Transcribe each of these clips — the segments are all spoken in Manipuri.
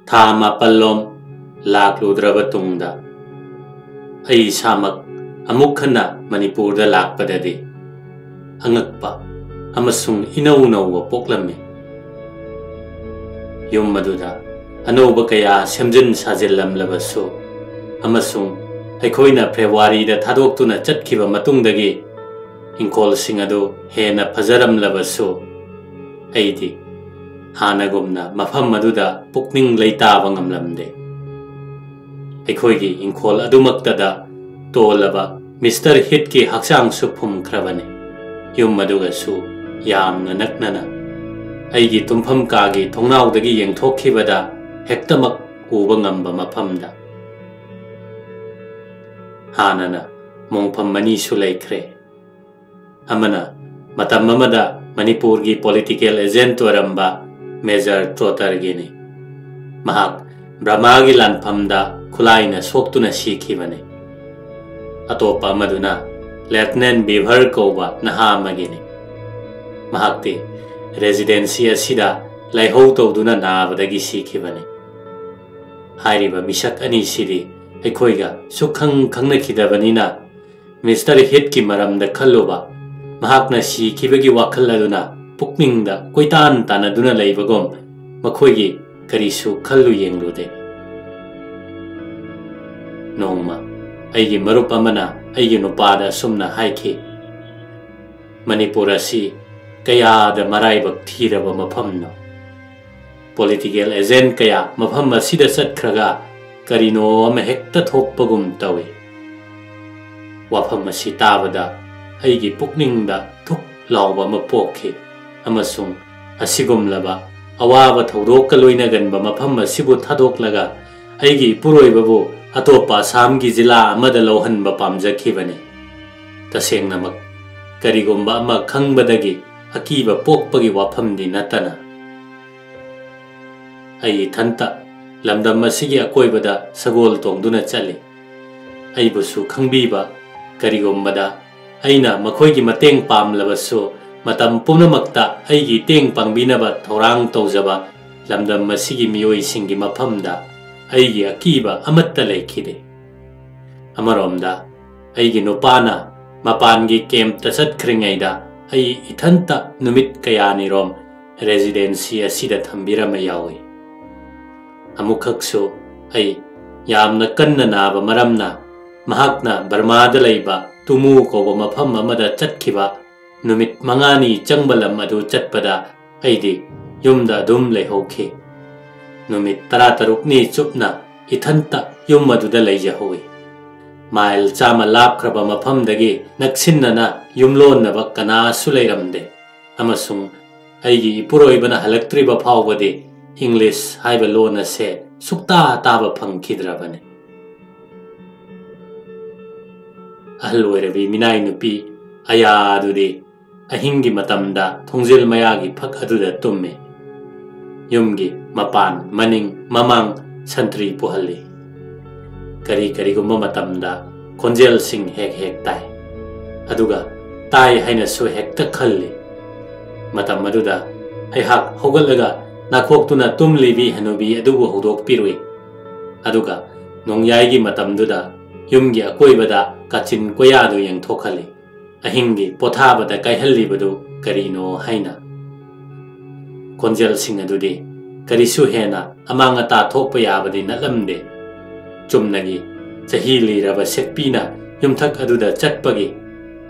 ꯊꯥ ꯃꯥꯄꯜꯂꯣꯝ ꯂꯥꯛꯂꯨꯗ꯭ꯔꯕ ꯇꯨꯡꯗ ꯑꯩ ꯏꯁꯥꯃꯛ ꯑꯃꯨꯛ ꯍꯟꯅ ꯃꯅꯤꯄꯨꯔꯗ ꯂꯥꯛꯄꯗꯗꯤ ꯑꯉꯛꯄ ꯑꯃꯁꯨꯡ ꯏꯅꯧ ꯅꯧꯕ ꯄꯣꯛꯂꯝꯃꯤ꯫ ꯌꯨꯝ ꯑꯗꯨꯗ ꯑꯅꯧꯕ ꯀꯌꯥ ꯁꯦꯝꯖꯤꯟ ꯁꯥꯖꯤꯜꯂꯝꯂꯕꯁꯨ ꯑꯃꯁꯨꯡ ꯑꯩꯈꯣꯏꯅ ꯐꯦꯕ꯭ꯔꯨꯋꯥꯔꯤꯗ ꯊꯥꯗꯣꯛꯇꯨꯅ ꯆꯠꯈꯤꯕ ꯃꯇꯨꯡꯗꯒꯤ ꯏꯪꯈꯣꯜꯁꯤꯡ ꯑꯗꯨ ꯍꯦꯟꯅ ꯐꯖꯔꯝꯂꯕꯁꯨ ꯑꯩꯗꯤ ꯍꯥꯟꯅꯒꯨꯝꯅ ꯃꯐꯝ ꯑꯗꯨꯗ ꯄꯨꯛꯅꯤꯡ ꯂꯩꯇꯥꯕ ꯉꯝꯂꯝꯗꯦ꯫ ꯑꯩꯈꯣꯏꯒꯤ ꯏꯪꯈꯣꯜ ꯑꯗꯨꯃꯛꯇꯗ ꯇꯣꯜꯂꯕ ꯃꯤꯁꯇꯔ ꯍꯤꯠꯀꯤ ꯍꯛꯆꯥꯡꯁꯨ ꯐꯨꯝꯈ꯭ꯔꯕꯅꯤ꯫ ꯌꯨꯝ ꯑꯗꯨꯒꯁꯨ ꯌꯥꯝꯅ ꯅꯛꯅꯅ ꯑꯩꯒꯤ ꯇꯨꯝꯐꯝ ꯀꯥꯒꯤ ꯊꯣꯡꯅꯥꯎꯗꯒꯤ ꯌꯦꯡꯊꯣꯛꯈꯤꯕꯗ ꯍꯦꯛꯇꯃꯛ ꯎꯕ ꯉꯝꯕ ꯃꯐꯝꯗ ꯍꯥꯟꯅꯅ ꯃꯣꯡꯐꯝ ꯑꯅꯤꯁꯨ ꯂꯩꯈ꯭ꯔꯦ꯫ ꯑꯃꯅ ꯃꯇꯝ ꯑꯃꯗ ꯃꯅꯤꯄꯨꯔꯒꯤ ꯄꯣꯂꯤꯇꯤꯀꯦꯜ ꯑꯦꯖꯦꯟꯠ ꯑꯣꯏꯔꯝꯕ ꯃꯦꯖꯔ ꯇ꯭ꯔꯣꯇꯔꯒꯤꯅꯤ꯫ ꯃꯍꯥꯛ ꯕ꯭ꯔꯍ꯭ꯃꯒꯤ ꯂꯥꯟꯐꯝꯗ ꯈꯨꯠꯂꯥꯏꯅ ꯁꯣꯛꯇꯨꯅ ꯁꯤꯈꯤꯕꯅꯤ꯫ ꯑꯇꯣꯞꯄ ꯑꯃꯗꯨꯅ ꯂꯦꯐꯇꯤꯅꯦꯟꯠ ꯕꯤꯚꯔ ꯀꯧꯕ ꯅꯍꯥ ꯑꯃꯒꯤꯅꯤ꯫ ꯃꯍꯥꯛꯇꯤ ꯔꯦꯖꯤꯗꯦꯟꯁꯤ ꯑꯁꯤꯗ ꯂꯥꯏꯍꯧ ꯇꯧꯗꯨꯅ ꯅꯥꯕꯗꯒꯤ ꯁꯤꯈꯤꯕꯅꯤ꯫ ꯍꯥꯏꯔꯤꯕ ꯃꯤꯁꯛ ꯑꯅꯤꯁꯤꯗꯤ ꯑꯩꯈꯣꯏꯒ ꯁꯨꯛꯈꯪ ꯈꯪꯅꯈꯤꯗꯕꯅꯤꯅ ꯃꯤꯁꯇꯔ ꯍꯤꯠꯀꯤ ꯃꯔꯝꯗ ꯈꯜꯂꯨꯕ ꯃꯍꯥꯛꯅ ꯁꯤꯈꯤꯕꯒꯤ ꯋꯥꯈꯜ ꯑꯗꯨꯅ ꯄꯨꯛꯅꯤꯡꯗ ꯀꯣꯏꯇꯥꯟ ꯇꯥꯟꯅꯗꯨꯅ ꯂꯩꯕꯒꯨꯝ ꯃꯈꯣꯏꯒꯤ ꯀꯔꯤꯁꯨ ꯈꯜꯂꯨ ꯌꯦꯡꯂꯨꯗꯦ꯫ ꯅꯣꯡꯃ ꯑꯩꯒꯤ ꯃꯔꯨꯞ ꯑꯃꯅ ꯑꯩꯒꯤ ꯅꯨꯄꯥꯗ ꯑꯁꯨꯝꯅ ꯍꯥꯏꯈꯤ, ꯃꯅꯤꯄꯨꯔ ꯑꯁꯤ ꯀꯌꯥꯗ ꯃꯔꯥꯏꯕꯛ ꯊꯤꯔꯕ ꯃꯐꯝꯅꯣ꯫ ꯄꯣꯂꯤꯇꯤꯀꯦꯜ ꯑꯦꯖꯦꯟꯠ ꯀꯌꯥ ꯃꯐꯝ ꯑꯁꯤꯗ ꯆꯠꯈ꯭ꯔꯒ ꯀꯔꯤꯅꯣ ꯑꯃ ꯍꯦꯛꯇ ꯊꯣꯛꯄꯒꯨꯝ ꯇꯧꯏ꯫ ꯋꯥꯐꯝ ꯑꯁꯤ ꯇꯥꯕꯗ ꯑꯩꯒꯤ ꯄꯨꯛꯅꯤꯡꯗ ꯊꯨꯛ ꯂꯥꯎꯕ ꯑꯃ ꯄꯣꯛꯈꯤ ꯑꯃꯁꯨꯡ ꯑꯁꯤꯒꯨꯝꯂꯕ ꯑꯋꯥꯕ ꯊꯧꯗꯣꯛꯀ ꯂꯣꯏꯅꯒꯟꯕ ꯃꯐꯝ ꯑꯁꯤꯕꯨ ꯊꯥꯗꯣꯛꯂꯒ ꯑꯩꯒꯤ ꯏꯄꯨꯔꯣꯏꯕꯕꯨ ꯑꯇꯣꯞꯄ ꯑꯁꯥꯝꯒꯤ ꯖꯤꯂꯥ ꯑꯃꯗ ꯂꯧꯍꯟꯕ ꯄꯥꯝꯖꯈꯤꯕꯅꯤ꯫ ꯇꯁꯦꯡꯅꯃꯛ ꯀꯔꯤꯒꯨꯝꯕ ꯑꯃ ꯈꯪꯕꯗꯒꯤ ꯑꯀꯤꯕ ꯄꯣꯛꯄꯒꯤ ꯋꯥꯐꯝꯗꯤ ꯅꯠꯇꯅ꯫ ꯑꯩ ꯏꯊꯟꯇ ꯂꯝꯗꯝ ꯑꯁꯤꯒꯤ ꯑꯀꯣꯏꯕꯗ ꯁꯒꯣꯜ ꯇꯣꯡꯗꯨꯅ ꯆꯠꯂꯤ꯫ ꯑꯩꯕꯨꯁꯨ ꯈꯪꯕꯤꯕ ꯀꯔꯤꯒꯨꯝꯕꯗ ꯑꯩꯅ ꯃꯈꯣꯏꯒꯤ ꯃꯇꯦꯡ ꯄꯥꯝꯂꯕꯁꯨ ꯃꯇꯝ ꯄꯨꯝꯅꯃꯛꯇ ꯑꯩꯒꯤ ꯇꯦꯡ ꯄꯥꯡꯕꯤꯅꯕ ꯊꯧꯔꯥꯡ ꯇꯧꯖꯕ ꯂꯝꯗꯝ ꯑꯁꯤꯒꯤ ꯃꯤꯑꯣꯏꯁꯤꯡꯒꯤ ꯃꯐꯝꯗ ꯑꯩꯒꯤ ꯑꯀꯤꯕ ꯑꯃꯠꯇ ꯂꯩꯈꯤꯗꯦ꯫ ꯑꯃꯔꯣꯝꯗ ꯑꯩꯒꯤ ꯅꯨꯄꯥꯅ ꯃꯄꯥꯟꯒꯤ ꯀꯦꯝꯞꯇ ꯆꯠꯈ꯭ꯔꯤꯉꯩꯗ ꯑꯩ ꯏꯊꯟꯇ ꯅꯨꯃꯤꯠ ꯀꯌꯥꯅꯤꯔꯣꯝ ꯔꯦꯖꯤꯗꯦꯟꯁꯤ ꯑꯁꯤꯗ ꯊꯝꯕꯤꯔꯝꯕ ꯌꯥꯎꯏ꯫ ꯑꯃꯨꯛꯈꯛꯁꯨ ꯑꯩ ꯌꯥꯝꯅ ꯀꯟꯅ ꯅꯥꯕ ꯃꯔꯝꯅ ꯃꯍꯥꯛꯅ ꯕꯔꯃꯥꯗ ꯂꯩꯕ ꯇꯨꯃꯨ ꯀꯧꯕ ꯃꯐꯝ ꯑꯃꯗ ꯆꯠꯈꯤꯕ ꯅꯨꯃꯤꯠ 5ꯅꯤ ꯆꯪꯕ ꯂꯝ ꯑꯗꯨ ꯆꯠꯄꯗ ꯑꯩꯗꯤ ꯌꯨꯝꯗ ꯑꯗꯨꯝ ꯂꯩꯍꯧꯈꯤ꯫ ꯅꯨꯃꯤꯠ 16ꯅꯤ ꯆꯨꯞꯅ ꯏꯊꯟꯇ ꯌꯨꯝ ꯑꯗꯨꯗ ꯂꯩꯖꯍꯧꯏ꯫ ꯃꯥꯏꯜ 100 ꯂꯥꯞꯈ꯭ꯔꯕ ꯃꯐꯝꯗꯒꯤ ꯅꯛꯁꯤꯟꯅꯅ ꯌꯨꯝꯂꯣꯟꯅꯕ ꯀꯅꯥꯁꯨ ꯂꯩꯔꯝꯗꯦ ꯑꯃꯁꯨꯡ ꯑꯩꯒꯤ ꯏꯄꯨꯔꯣꯏꯕꯅ ꯍꯜꯂꯛꯇ꯭ꯔꯤꯕ ꯐꯥꯎꯕꯗꯤ ꯏꯪꯂꯤꯁ ꯍꯥꯏꯕ ꯂꯣꯟ ꯑꯁꯦ ꯁꯨꯛꯇꯥ ꯇꯥꯕ ꯐꯪꯈꯤꯗ꯭ꯔꯕꯅꯤ꯫ ꯑꯍꯜ ꯑꯣꯏꯔꯕꯤ ꯃꯤꯅꯥꯏ ꯅꯨꯄꯤ ꯑꯌꯥ ꯑꯗꯨꯗꯤ ꯑꯍꯤꯡꯒꯤ ꯃꯇꯝꯗ ꯊꯣꯡꯖꯤꯜ ꯃꯌꯥꯒꯤ ꯐꯛ ꯑꯗꯨꯗ ꯇꯨꯝꯃꯤ꯫ ꯌꯨꯝꯒꯤ ꯃꯄꯥꯟ ꯃꯅꯤꯡ ꯃꯃꯥꯡ ꯁꯟꯇ꯭ꯔꯤ ꯄꯨꯍꯜꯂꯤ꯫ ꯀꯔꯤꯒꯨꯝꯕ ꯃꯇꯝꯗ ꯈꯣꯟꯖꯦꯜꯁꯤꯡ ꯍꯦꯛ ꯍꯦꯛ ꯇꯥꯏ, ꯑꯗꯨꯒ ꯇꯥꯏ ꯍꯥꯏꯅꯁꯨ ꯍꯦꯛꯇ ꯈꯜꯂꯤ꯫ ꯃꯇꯝ ꯑꯗꯨꯗ ꯑꯩꯍꯥꯛ ꯍꯧꯒꯠꯂꯒ ꯅꯥꯈꯣꯛꯇꯨꯅ ꯇꯨꯝꯂꯤꯕꯤ ꯍꯅꯨꯕꯤ ꯑꯗꯨꯕꯨ ꯍꯧꯗꯣꯛꯄꯤꯔꯨꯏ, ꯑꯗꯨꯒ ꯅꯣꯡꯌꯥꯏꯒꯤ ꯃꯇꯝꯗꯨꯗ ꯌꯨꯝꯒꯤ ꯑꯀꯣꯏꯕꯗ ꯀꯥꯆꯤꯟ ꯀꯣꯌꯥꯗꯨ ꯌꯦꯡꯊꯣꯛꯍꯜꯂꯤ, ꯑꯍꯤꯡꯒꯤ ꯄꯣꯊꯥꯕꯗ ꯀꯥꯏꯍꯜꯂꯤꯕꯗꯨ ꯀꯔꯤꯅꯣ ꯍꯥꯏꯅ꯫ ꯈꯣꯟꯖꯦꯜꯁꯤꯡ ꯑꯗꯨꯗꯤ ꯀꯔꯤꯁꯨ ꯍꯦꯟꯅ ꯑꯃꯥꯡ ꯑꯇꯥ ꯊꯣꯛꯄ ꯌꯥꯕꯗꯤ ꯅꯠꯂꯝꯗꯦ꯫ ꯆꯨꯝꯅꯒꯤ ꯆꯍꯤ ꯂꯤꯔꯕ ꯁꯦꯛꯄꯤꯅ ꯌꯨꯝꯊꯛ ꯑꯗꯨꯗ ꯆꯠꯄꯒꯤ,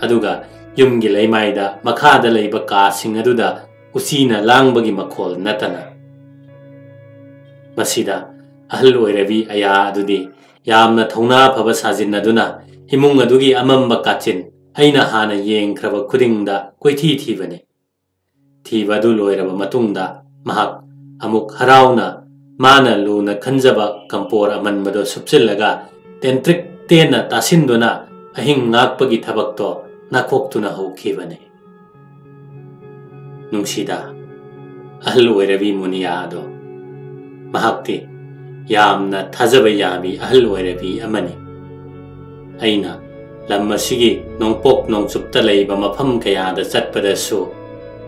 ꯑꯗꯨꯒ ꯌꯨꯝꯒꯤ ꯂꯩꯃꯥꯏꯗ ꯃꯈꯥꯗ ꯂꯩꯕ ꯀꯥꯁꯤꯡ ꯑꯗꯨꯗ ꯎꯆꯤꯅ ꯂꯥꯡꯕꯒꯤ ꯃꯈꯣꯜ ꯅꯠꯇꯅ꯫ ꯃꯁꯤꯗ ꯑꯍꯜ ꯑꯣꯏꯔꯕꯤ ꯑꯌꯥ ꯑꯗꯨꯗꯤ ꯌꯥꯝꯅ ꯊꯧꯅꯥ ꯐꯕ ꯁꯥꯖꯤꯟꯅꯗꯨꯅ ꯏꯃꯨꯡ ꯑꯗꯨꯒꯤ ꯑꯃꯝꯕ ꯀꯥꯆꯤꯟ ꯑꯩꯅ ꯍꯥꯟꯅ ꯌꯦꯡꯈ꯭ꯔꯕ ꯈꯨꯗꯤꯡꯗ ꯀꯣꯏꯊꯤ ꯊꯤꯕꯅꯤ꯫ ꯊꯤꯕ ꯑꯗꯨ ꯂꯣꯏꯔꯕ ꯃꯇꯨꯡꯗ ꯃꯍꯥꯛ ꯑꯃꯨꯛ ꯍꯔꯥꯎꯅ ꯃꯥꯅ ꯂꯨꯅ ꯈꯟꯖꯕ ꯀꯝꯄꯣꯔ ꯑꯃꯟꯕꯗꯣ ꯁꯨꯞꯆꯤꯜꯂꯒ ꯇꯦꯟꯇ꯭ꯔꯤꯛ ꯇꯦꯟꯅ ꯇꯥꯁꯤꯟꯗꯨꯅ ꯑꯍꯤꯡ ꯉꯥꯛꯄꯒꯤ ꯊꯕꯛꯇꯣ ꯅꯥꯈꯣꯛꯇꯨꯅ ꯍꯧꯈꯤꯕꯅꯤ꯫ ꯅꯨꯡꯁꯤꯗ ꯑꯍꯜ ꯑꯣꯏꯔꯕꯤ ꯃꯨꯅꯤꯌꯥ ꯑꯗꯣ꯫ ꯃꯍꯥꯛꯇꯤ ꯌꯥꯝꯅ ꯊꯥꯖꯕ ꯌꯥꯕꯤ ꯑꯍꯜ ꯑꯣꯏꯔꯕꯤ ꯑꯃꯅꯤ꯫ ꯑꯩꯅ ꯂꯝ ꯑꯁꯤꯒꯤ ꯅꯣꯡꯄꯣꯛ ꯅꯣꯡꯆꯨꯞꯇ ꯂꯩꯕ ꯃꯐꯝ ꯀꯌꯥꯗ ꯆꯠꯄꯗꯁꯨ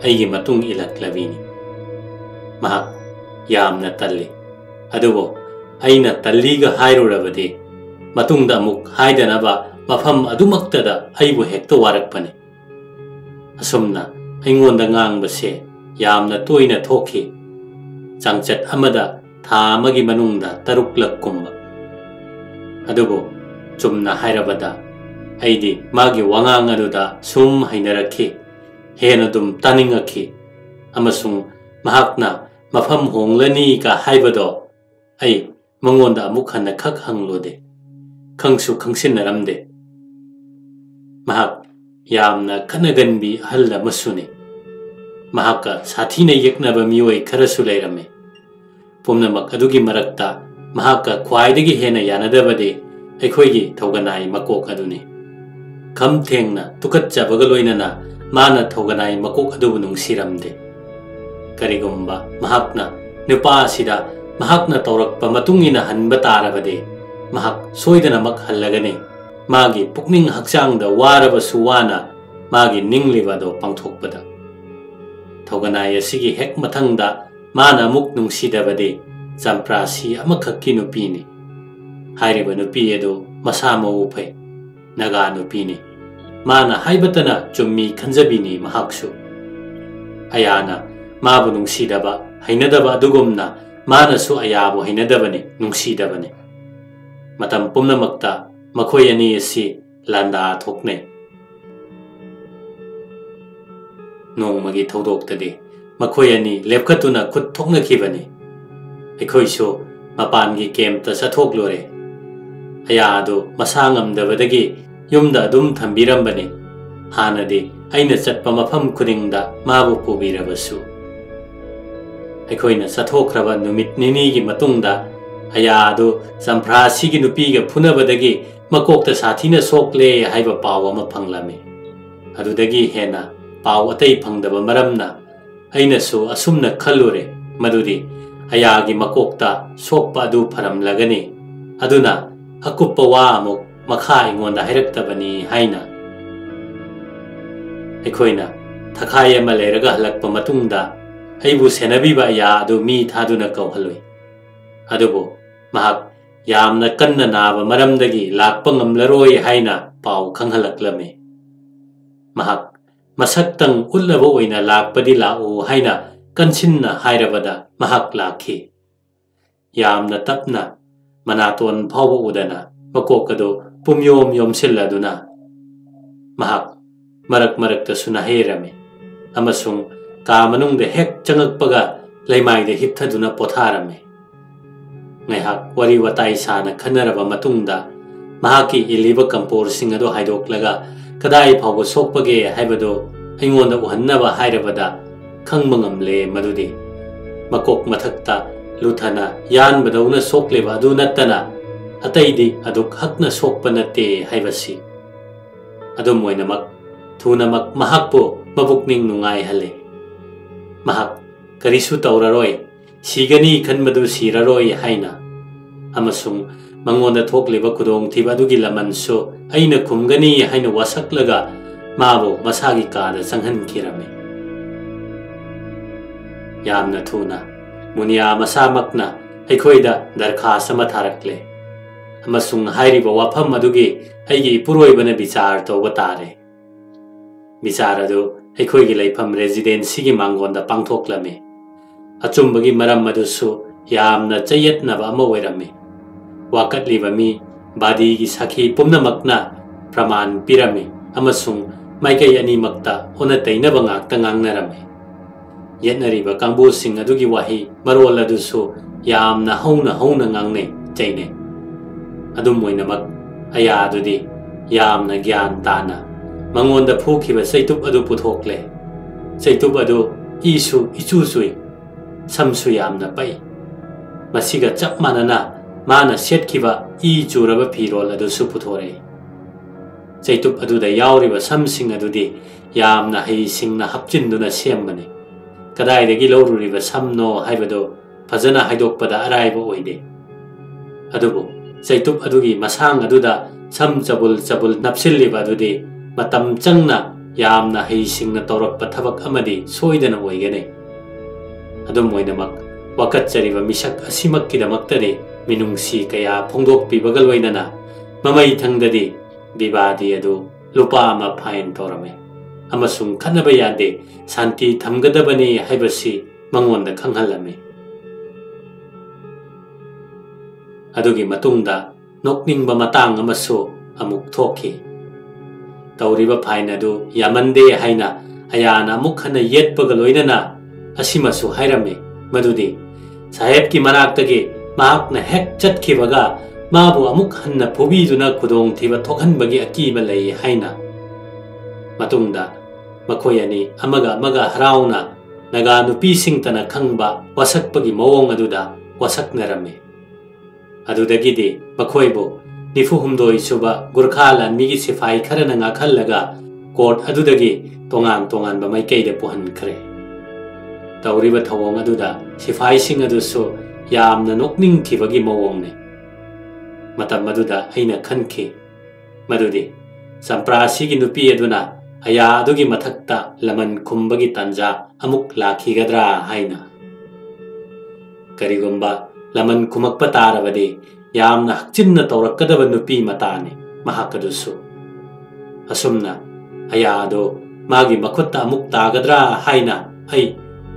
ꯑꯩꯒꯤ ꯃꯇꯨꯡ ꯏꯜꯂꯛꯂꯕꯤꯅꯤ꯫ ꯃꯍꯥꯛ ꯌꯥꯝꯅ ꯇꯜꯂꯤ, ꯑꯗꯨꯕꯨ ꯑꯩꯅ ꯇꯜꯂꯤꯒ ꯍꯥꯏꯔꯨꯔꯕꯗꯤ ꯃꯇꯨꯡꯗ ꯑꯃꯨꯛ ꯍꯥꯏꯗꯅꯕ ꯃꯐꯝ ꯑꯗꯨꯃꯛꯇꯗ ꯑꯩꯕꯨ ꯍꯦꯛꯇ ꯋꯥꯔꯛꯄꯅꯤ꯫ ꯑꯁꯨꯝꯅ ꯑꯩꯉꯣꯟꯗ ꯉꯥꯡꯕꯁꯦ ꯌꯥꯝꯅ ꯇꯣꯏꯅ ꯊꯣꯛꯈꯤ, ꯆꯥꯡꯆꯠ ꯑꯃꯗ ꯊꯥ ꯑꯃꯒꯤ ꯃꯅꯨꯡꯗ 6ꯂꯛꯀꯨꯝꯕ꯫ ꯑꯗꯨꯕꯨ ꯆꯨꯝꯅ ꯍꯥꯏꯔꯕꯗ ꯑꯩꯗꯤ ꯃꯥꯒꯤ ꯋꯥꯉꯥꯡ ꯑꯗꯨꯗ ꯁꯨꯝ ꯍꯩꯅꯔꯛꯈꯤ, ꯍꯦꯟꯅ ꯑꯗꯨꯝ ꯇꯥꯅꯤꯡꯉꯛꯈꯤ, ꯑꯃꯁꯨꯡ ꯃꯍꯥꯛꯅ ꯃꯐꯝ ꯍꯣꯡꯂꯅꯤꯒ ꯍꯥꯏꯕꯗꯣ ꯑꯩ ꯃꯉꯣꯟꯗ ꯑꯃꯨꯛ ꯍꯟꯅ ꯈꯛ ꯍꯪꯂꯨꯗꯦ, ꯈꯪꯁꯨ ꯈꯪꯁꯤꯟꯅꯔꯝꯗꯦ꯫ ꯃꯍꯥꯛ ꯌꯥꯝꯅ ꯈꯠꯅꯒꯟꯕꯤ ꯑꯍꯜ ꯑꯃꯁꯨꯅꯤ꯫ ꯃꯍꯥꯛꯀ ꯁꯥꯊꯤꯅ ꯌꯦꯛꯅꯕ ꯃꯤꯑꯣꯏ ꯈꯔꯁꯨ ꯂꯩꯔꯝꯃꯤ꯫ ꯄꯨꯝꯅꯃꯛ ꯑꯗꯨꯒꯤ ꯃꯔꯛꯇ ꯃꯍꯥꯛꯀ ꯈ꯭ꯋꯥꯏꯗꯒꯤ ꯍꯦꯟꯅ ꯌꯥꯅꯗꯕꯗꯤ ꯑꯩꯈꯣꯏꯒꯤ ꯊꯧꯒꯅꯥꯏ ꯃꯀꯣꯛ ꯑꯗꯨꯅꯤ꯫ ꯈꯝ ꯊꯦꯡꯅ ꯇꯨꯀꯠꯆꯕꯒ ꯂꯣꯏꯅꯅ ꯃꯥꯅ ꯊꯧꯒꯅꯥꯏ ꯃꯀꯣꯛ ꯑꯗꯨꯕꯨ ꯅꯨꯡꯁꯤꯔꯝꯗꯦ꯫ ꯀꯔꯤꯒꯨꯝꯕ ꯃꯍꯥꯛꯅ ꯅꯨꯄꯥ ꯑꯁꯤꯗ ꯃꯍꯥꯛꯅ ꯇꯧꯔꯛꯄ ꯃꯇꯨꯡ ꯏꯟꯅ ꯍꯟꯕ ꯇꯥꯔꯕꯗꯤ ꯃꯍꯥꯛ ꯁꯣꯏꯗꯅꯃꯛ ꯍꯜꯂꯒꯅꯤ, ꯃꯥꯒꯤ ꯄꯨꯛꯅꯤꯡ ꯍꯛꯆꯥꯡꯗ ꯋꯥꯔꯕꯁꯨ ꯋꯥꯅ ꯃꯥꯒꯤ ꯅꯤꯡꯂꯤꯕꯗꯣ ꯄꯥꯡꯊꯣꯛꯄꯗ꯫ ꯊꯧꯒꯅꯥꯏ ꯑꯁꯤꯒꯤ ꯍꯦꯛ ꯃꯊꯪꯗ ꯃꯥꯅ ꯑꯃꯨꯛ ꯅꯨꯡꯁꯤꯗꯕꯗꯤ ꯆꯝꯄ꯭ꯔꯥꯁꯤ ꯑꯃꯈꯛꯀꯤ ꯅꯨꯄꯤꯅꯤ꯫ ꯍꯥꯏꯔꯤꯕ ꯅꯨꯄꯤ ꯑꯗꯨ ꯃꯁꯥ ꯃꯎ ꯐꯩ, ꯅꯥꯒꯥ ꯅꯨꯄꯤꯅꯤ꯫ ꯃꯥꯅ ꯍꯥꯏꯕꯇꯅ ꯆꯨꯝꯃꯤ ꯈꯟꯖꯕꯤꯅꯤ ꯃꯍꯥꯛꯁꯨ꯫ ꯑꯌꯥꯅ ꯃꯥꯕꯨ ꯅꯨꯡꯁꯤꯗꯕ, ꯍꯩꯅꯗꯕ ꯑꯗꯨꯒꯨꯝꯅ ꯃꯥꯅꯁꯨ ꯑꯌꯥꯕꯨ ꯍꯩꯅꯗꯕꯅꯤ, ꯅꯨꯡꯁꯤꯗꯕꯅꯤ꯫ ꯃꯇꯝ ꯄꯨꯝꯅꯃꯛꯇ ꯃꯈꯣꯏ ꯑꯅꯤ ꯑꯁꯤ ꯂꯥꯟꯗꯥ ꯊꯣꯛꯅꯩ꯫ ꯅꯣꯡꯃꯒꯤ ꯊꯧꯗꯣꯛꯇꯗꯤ ꯃꯈꯣꯏ ꯑꯅꯤ ꯂꯦꯞꯈꯠꯇꯨꯅ ꯈꯨꯠ ꯊꯣꯛꯅꯈꯤꯕꯅꯤ꯫ ꯑꯩꯈꯣꯏꯁꯨ ꯃꯄꯥꯟꯒꯤ ꯀꯦꯝꯞꯇ ꯆꯠꯊꯣꯛꯂꯨꯔꯦ꯫ ꯑꯌꯥ ꯑꯗꯨ ꯃꯁꯥ ꯉꯝꯗꯕꯗꯒꯤ ꯌꯨꯝꯗ ꯑꯗꯨꯝ ꯊꯝꯕꯤꯔꯝꯕꯅꯤ, ꯍꯥꯟꯅꯗꯤ ꯑꯩꯅ ꯆꯠꯄ ꯃꯐꯝ ꯈꯨꯗꯤꯡꯗ ꯃꯥꯕꯨ ꯄꯨꯕꯤꯔꯕꯁꯨ꯫ ꯑꯩꯈꯣꯏꯅ ꯆꯠꯊꯣꯛꯈ꯭ꯔꯕ ꯅꯨꯃꯤꯠ ꯅꯤꯅꯤꯒꯤ ꯃꯇꯨꯡꯗ ꯑꯌꯥ ꯑꯗꯨ ꯆꯝꯄ꯭ꯔꯥꯁꯤꯒꯤ ꯅꯨꯄꯤꯒ ꯐꯨꯅꯕꯗꯒꯤ ꯃꯀꯣꯛꯇ ꯁꯥꯊꯤꯅ ꯁꯣꯛꯂꯦ ꯍꯥꯏꯕ ꯄꯥꯎ ꯑꯃ ꯐꯪꯂꯝꯃꯤ꯫ ꯑꯗꯨꯗꯒꯤ ꯍꯦꯟꯅ ꯄꯥꯎ ꯑꯇꯩ ꯐꯪꯗꯕ ꯃꯔꯝꯅ ꯑꯩꯅꯁꯨ ꯑꯁꯨꯝꯅ ꯈꯜꯂꯨꯔꯦ ꯃꯗꯨꯗꯤ ꯑꯌꯥꯒꯤ ꯃꯀꯣꯛꯇ ꯁꯣꯛꯄ ꯑꯗꯨ ꯐꯔꯝꯂꯒꯅꯤ, ꯑꯗꯨꯅ ꯑꯀꯨꯞꯄ ꯋꯥ ꯑꯃꯨꯛ ꯃꯈꯥ ꯑꯩꯉꯣꯟꯗ ꯍꯥꯏꯔꯛꯇꯕꯅꯤ ꯍꯥꯏꯅ꯫ ꯑꯩꯈꯣꯏꯅ ꯊꯈꯥꯏ ꯑꯃ ꯂꯩꯔꯒ ꯍꯜꯂꯛꯄ ꯃꯇꯨꯡꯗ ꯑꯩꯕꯨ ꯁꯦꯟꯅꯕꯤꯕ ꯑꯌꯥ ꯑꯗꯨ ꯃꯤ ꯊꯥꯗꯨꯅ ꯀꯧꯍꯜꯂꯨꯏ꯫ ꯑꯗꯨꯕꯨ ꯃꯍꯥꯛ ꯌꯥꯝꯅ ꯀꯟꯅ ꯅꯥꯕ ꯃꯔꯝꯗꯒꯤ ꯂꯥꯛꯄ ꯉꯝꯂꯔꯣꯏ ꯍꯥꯏꯅ ꯄꯥꯎ ꯈꯪꯍꯜꯂꯛꯂꯝꯃꯤ꯫ ꯃꯍꯥꯛ ꯃꯁꯛꯇꯪ ꯎꯠꯂꯕ ꯑꯣꯏꯅ ꯂꯥꯛꯄꯗꯤ ꯂꯥꯛꯎ ꯍꯥꯏꯅ ꯀꯟꯁꯤꯟꯅ ꯍꯥꯏꯔꯕꯗ ꯃꯍꯥꯛ ꯂꯥꯛꯈꯤ꯫ ꯌꯥꯝꯅ ꯇꯞꯅ, ꯃꯅꯥꯇꯣꯟ ꯐꯥꯎꯕ ꯎꯗꯅ ꯃꯀꯣꯛ ꯑꯗꯨ ꯄꯨꯝꯌꯣꯝ ꯌꯣꯝꯁꯤꯜꯂꯗꯨꯅ꯫ ꯃꯍꯥꯛ ꯃꯔꯛ ꯃꯔꯛꯇꯁꯨ ꯅꯥꯍꯩꯔꯝꯃꯤ, ꯑꯃꯁꯨꯡ ꯀꯥ ꯃꯅꯨꯡꯗ ꯍꯦꯛ ꯆꯪꯉꯛꯄꯒ ꯂꯩꯃꯥꯏꯗ ꯍꯤꯞꯊꯗꯨꯅ ꯄꯣꯊꯥꯔꯝꯃꯤ꯫ ꯉꯥꯏꯍꯥꯛ ꯋꯥꯔꯤ ꯋꯥꯇꯥꯏ ꯁꯥꯅ ꯈꯟꯅꯔꯕ ꯃꯇꯨꯡꯗ ꯃꯍꯥꯛꯀꯤ ꯏꯜꯂꯤꯕ ꯀꯝꯄꯣꯔꯁꯤꯡ ꯑꯗꯨ ꯍꯥꯏꯗꯣꯛꯂꯒ ꯀꯗꯥꯏ ꯐꯥꯎꯕ ꯁꯣꯛꯄꯒꯦ ꯍꯥꯏꯕꯗꯨ ꯑꯩꯉꯣꯟꯗ ꯎꯍꯟꯅꯕ ꯍꯥꯏꯔꯕꯗ ꯈꯪꯕ ꯉꯝꯂꯦ ꯃꯗꯨꯗꯤ ꯃꯀꯣꯛ ꯃꯊꯛꯇ ꯂꯨꯊꯅ ꯌꯥꯟꯕꯗꯧꯅ ꯁꯣꯛꯂꯤꯕ ꯑꯗꯨ ꯅꯠꯇꯅ ꯑꯇꯩꯗꯤ ꯑꯗꯨꯛ ꯍꯛꯅ ꯁꯣꯛꯄ ꯅꯠꯇꯦ ꯍꯥꯏꯕꯁꯤ꯫ ꯑꯗꯨꯝ ꯑꯣꯏꯅꯃꯛ ꯊꯨꯅꯃꯛ ꯃꯍꯥꯛꯄꯨ ꯃꯕꯨꯛꯅꯤꯡ ꯅꯨꯡꯉꯥꯏꯍꯜꯂꯦ꯫ ꯃꯍꯥꯛ ꯀꯔꯤꯁꯨ ꯇꯧꯔꯔꯣꯏ, ꯁꯤꯒꯅꯤ ꯈꯟꯕꯗꯨ ꯁꯤꯔꯔꯣꯏ ꯍꯥꯏꯅ, ꯑꯃꯁꯨꯡ ꯃꯉꯣꯟꯗ ꯊꯣꯛꯂꯤꯕ ꯈꯨꯗꯣꯡꯊꯤꯕ ꯑꯗꯨꯒꯤ ꯂꯃꯟꯁꯨ ꯑꯩꯅ ꯈꯨꯝꯒꯅꯤ ꯍꯥꯏꯅ ꯋꯥꯁꯛꯂꯒ ꯃꯥꯕꯨ ꯃꯁꯥꯒꯤ ꯀꯥꯗ ꯆꯪꯍꯟꯈꯤꯔꯝꯃꯤ꯫ ꯌꯥꯝꯅ ꯊꯨꯅ ꯃꯨꯅꯤꯌꯥ ꯃꯁꯥꯃꯛꯅ ꯑꯩꯈꯣꯏꯗ ꯗꯔꯈꯥꯁ ꯑꯃ ꯊꯥꯔꯛꯂꯦ, ꯑꯃꯁꯨꯡ ꯍꯥꯏꯔꯤꯕ ꯋꯥꯐꯝ ꯑꯗꯨꯒꯤ ꯑꯩꯒꯤ ꯏꯄꯨꯔꯣꯏꯕꯅ ꯕꯤꯆꯥꯔ ꯇꯧꯕ ꯇꯥꯔꯦ꯫ ꯕꯤꯆꯥꯔ ꯑꯗꯨ ꯑꯩꯈꯣꯏꯒꯤ ꯂꯩꯐꯝ ꯔꯦꯖꯤꯗꯦꯟꯁꯤꯒꯤ ꯃꯥꯡꯒꯣꯟꯗ ꯄꯥꯡꯊꯣꯛꯂꯝꯃꯤ꯫ ꯑꯆꯨꯝꯕꯒꯤ ꯃꯔꯝ ꯑꯗꯨꯁꯨ ꯌꯥꯝꯅ ꯆꯌꯦꯠꯅꯕ ꯑꯃ ꯑꯣꯏꯔꯝꯃꯤ꯫ ꯋꯥꯀꯠꯂꯤꯕ ꯃꯤ ꯕꯥꯗꯤꯒꯤ ꯁꯥꯈꯤ ꯄꯨꯝꯅꯃꯛꯅ ꯄ꯭ꯔꯃꯥꯟ ꯄꯤꯔꯝꯃꯤ, ꯑꯃꯁꯨꯡ ꯃꯥꯏꯀꯩ ꯑꯅꯤꯃꯛꯇ ꯑꯣꯟꯅ ꯇꯩꯅꯕ ꯉꯥꯛꯇ ꯉꯥꯡꯅꯔꯝꯃꯤ꯫ ꯌꯦꯠꯅꯔꯤꯕ ꯀꯥꯡꯕꯨꯁꯤꯡ ꯑꯗꯨꯒꯤ ꯋꯥꯍꯩ ꯃꯔꯣꯜ ꯑꯗꯨꯁꯨ ꯌꯥꯝꯅ ꯍꯧꯅ ꯍꯧꯅ ꯉꯥꯡꯅꯩ, ꯆꯩꯅꯩ꯫ ꯑꯗꯨꯝ ꯑꯣꯏꯅꯃꯛ ꯑꯌꯥ ꯑꯗꯨꯗꯤ ꯌꯥꯝꯅ ꯒ꯭ꯌꯥꯟ ꯇꯥꯅ ꯃꯉꯣꯟꯗ ꯐꯨꯈꯤꯕ ꯆꯩꯇꯨꯞ ꯑꯗꯨ ꯄꯨꯊꯣꯛꯂꯦ꯫ ꯆꯩꯇꯨꯞ ꯑꯗꯨ ꯏꯁꯨ ꯏꯆꯨ ꯆꯨꯏ, ꯁꯝꯁꯨ ꯌꯥꯝꯅ ꯄꯩ꯫ ꯃꯁꯤꯒ ꯆꯞ ꯃꯥꯟꯅꯅ ꯃꯥꯅ ꯁꯦꯠꯈꯤꯕ ꯏ ꯆꯨꯔꯕ ꯐꯤꯔꯣꯜ ꯑꯗꯨꯁꯨ ꯄꯨꯊꯣꯔꯛꯏ꯫ ꯆꯩꯇꯨꯞ ꯑꯗꯨꯗ ꯌꯥꯎꯔꯤꯕ ꯁꯝꯁꯤꯡ ꯑꯗꯨꯗꯤ ꯌꯥꯝꯅ ꯍꯩꯁꯤꯡꯅ ꯍꯥꯞꯆꯤꯟꯗꯨꯅ ꯁꯦꯝꯕꯅꯤ꯫ ꯀꯗꯥꯏꯗꯒꯤ ꯂꯧꯔꯨꯔꯤꯕ ꯁꯝꯅꯣ ꯍꯥꯏꯕꯗꯨ ꯐꯖꯅ ꯍꯥꯏꯗꯣꯛꯄꯗ ꯑꯔꯥꯏꯕ ꯑꯣꯏꯗꯦ꯫ ꯑꯗꯨꯕꯨ ꯆꯩꯇꯨꯞ ꯑꯗꯨꯒꯤ ꯃꯁꯥꯡ ꯑꯗꯨꯗ ꯁꯝ ꯆꯕꯨꯜ ꯆꯕꯨꯜ ꯅꯞꯁꯤꯜꯂꯤꯕ ꯑꯗꯨꯗꯤ ꯃꯇꯝ ꯆꯪꯅ ꯌꯥꯝꯅ ꯍꯩꯁꯤꯡꯅ ꯇꯧꯔꯛꯄ ꯊꯕꯛ ꯑꯃꯗꯤ ꯁꯣꯏꯗꯅ ꯑꯣꯏꯒꯅꯤ꯫ ꯑꯗꯨꯝ ꯑꯣꯏꯅꯃꯛ wakatchariba misak asimakkidamaktadi minungsi kaya phongdokpibaga loinana mamai thangdadi bibadi adu lupa ama fine torame amasung khanaba yade santi thamgadabani haibasi mangonda khanghalame adugi matungda nokningba matang amasu amuk thoki tawriba fine adu yamande haina ayana amuk khana yetpaga loinana asimasu hairame madudi saheb ki manaktagi mahakna hek chatkibaga mabu amuk hanna phobiduna khudong thiba thokhanbagi akiba lei haina matungda makoyani amaga harauna naga nupi singtana khangba wasakpagi mawong aduda wasaknarame adudagidi makoybo nifu humdoi suba gurkha lanmigi sifai kharana ngakhallaga court adudagi tongan ba maikeide puhan khare tawriba thawong aduda sifai sing adusu yamna nokning khibagi mawongne matam maduda aina khanki madudi samprasi gi nupi aduna aya adugi mathakta laman khumbagi tanja amuk lakhigadra haina karigumba laman khumakpa tarabadi yamna hakchinna tawrakkadaba nupi matane mahakadusu asumna aya ado magi makhutta amuk tagadra haina ai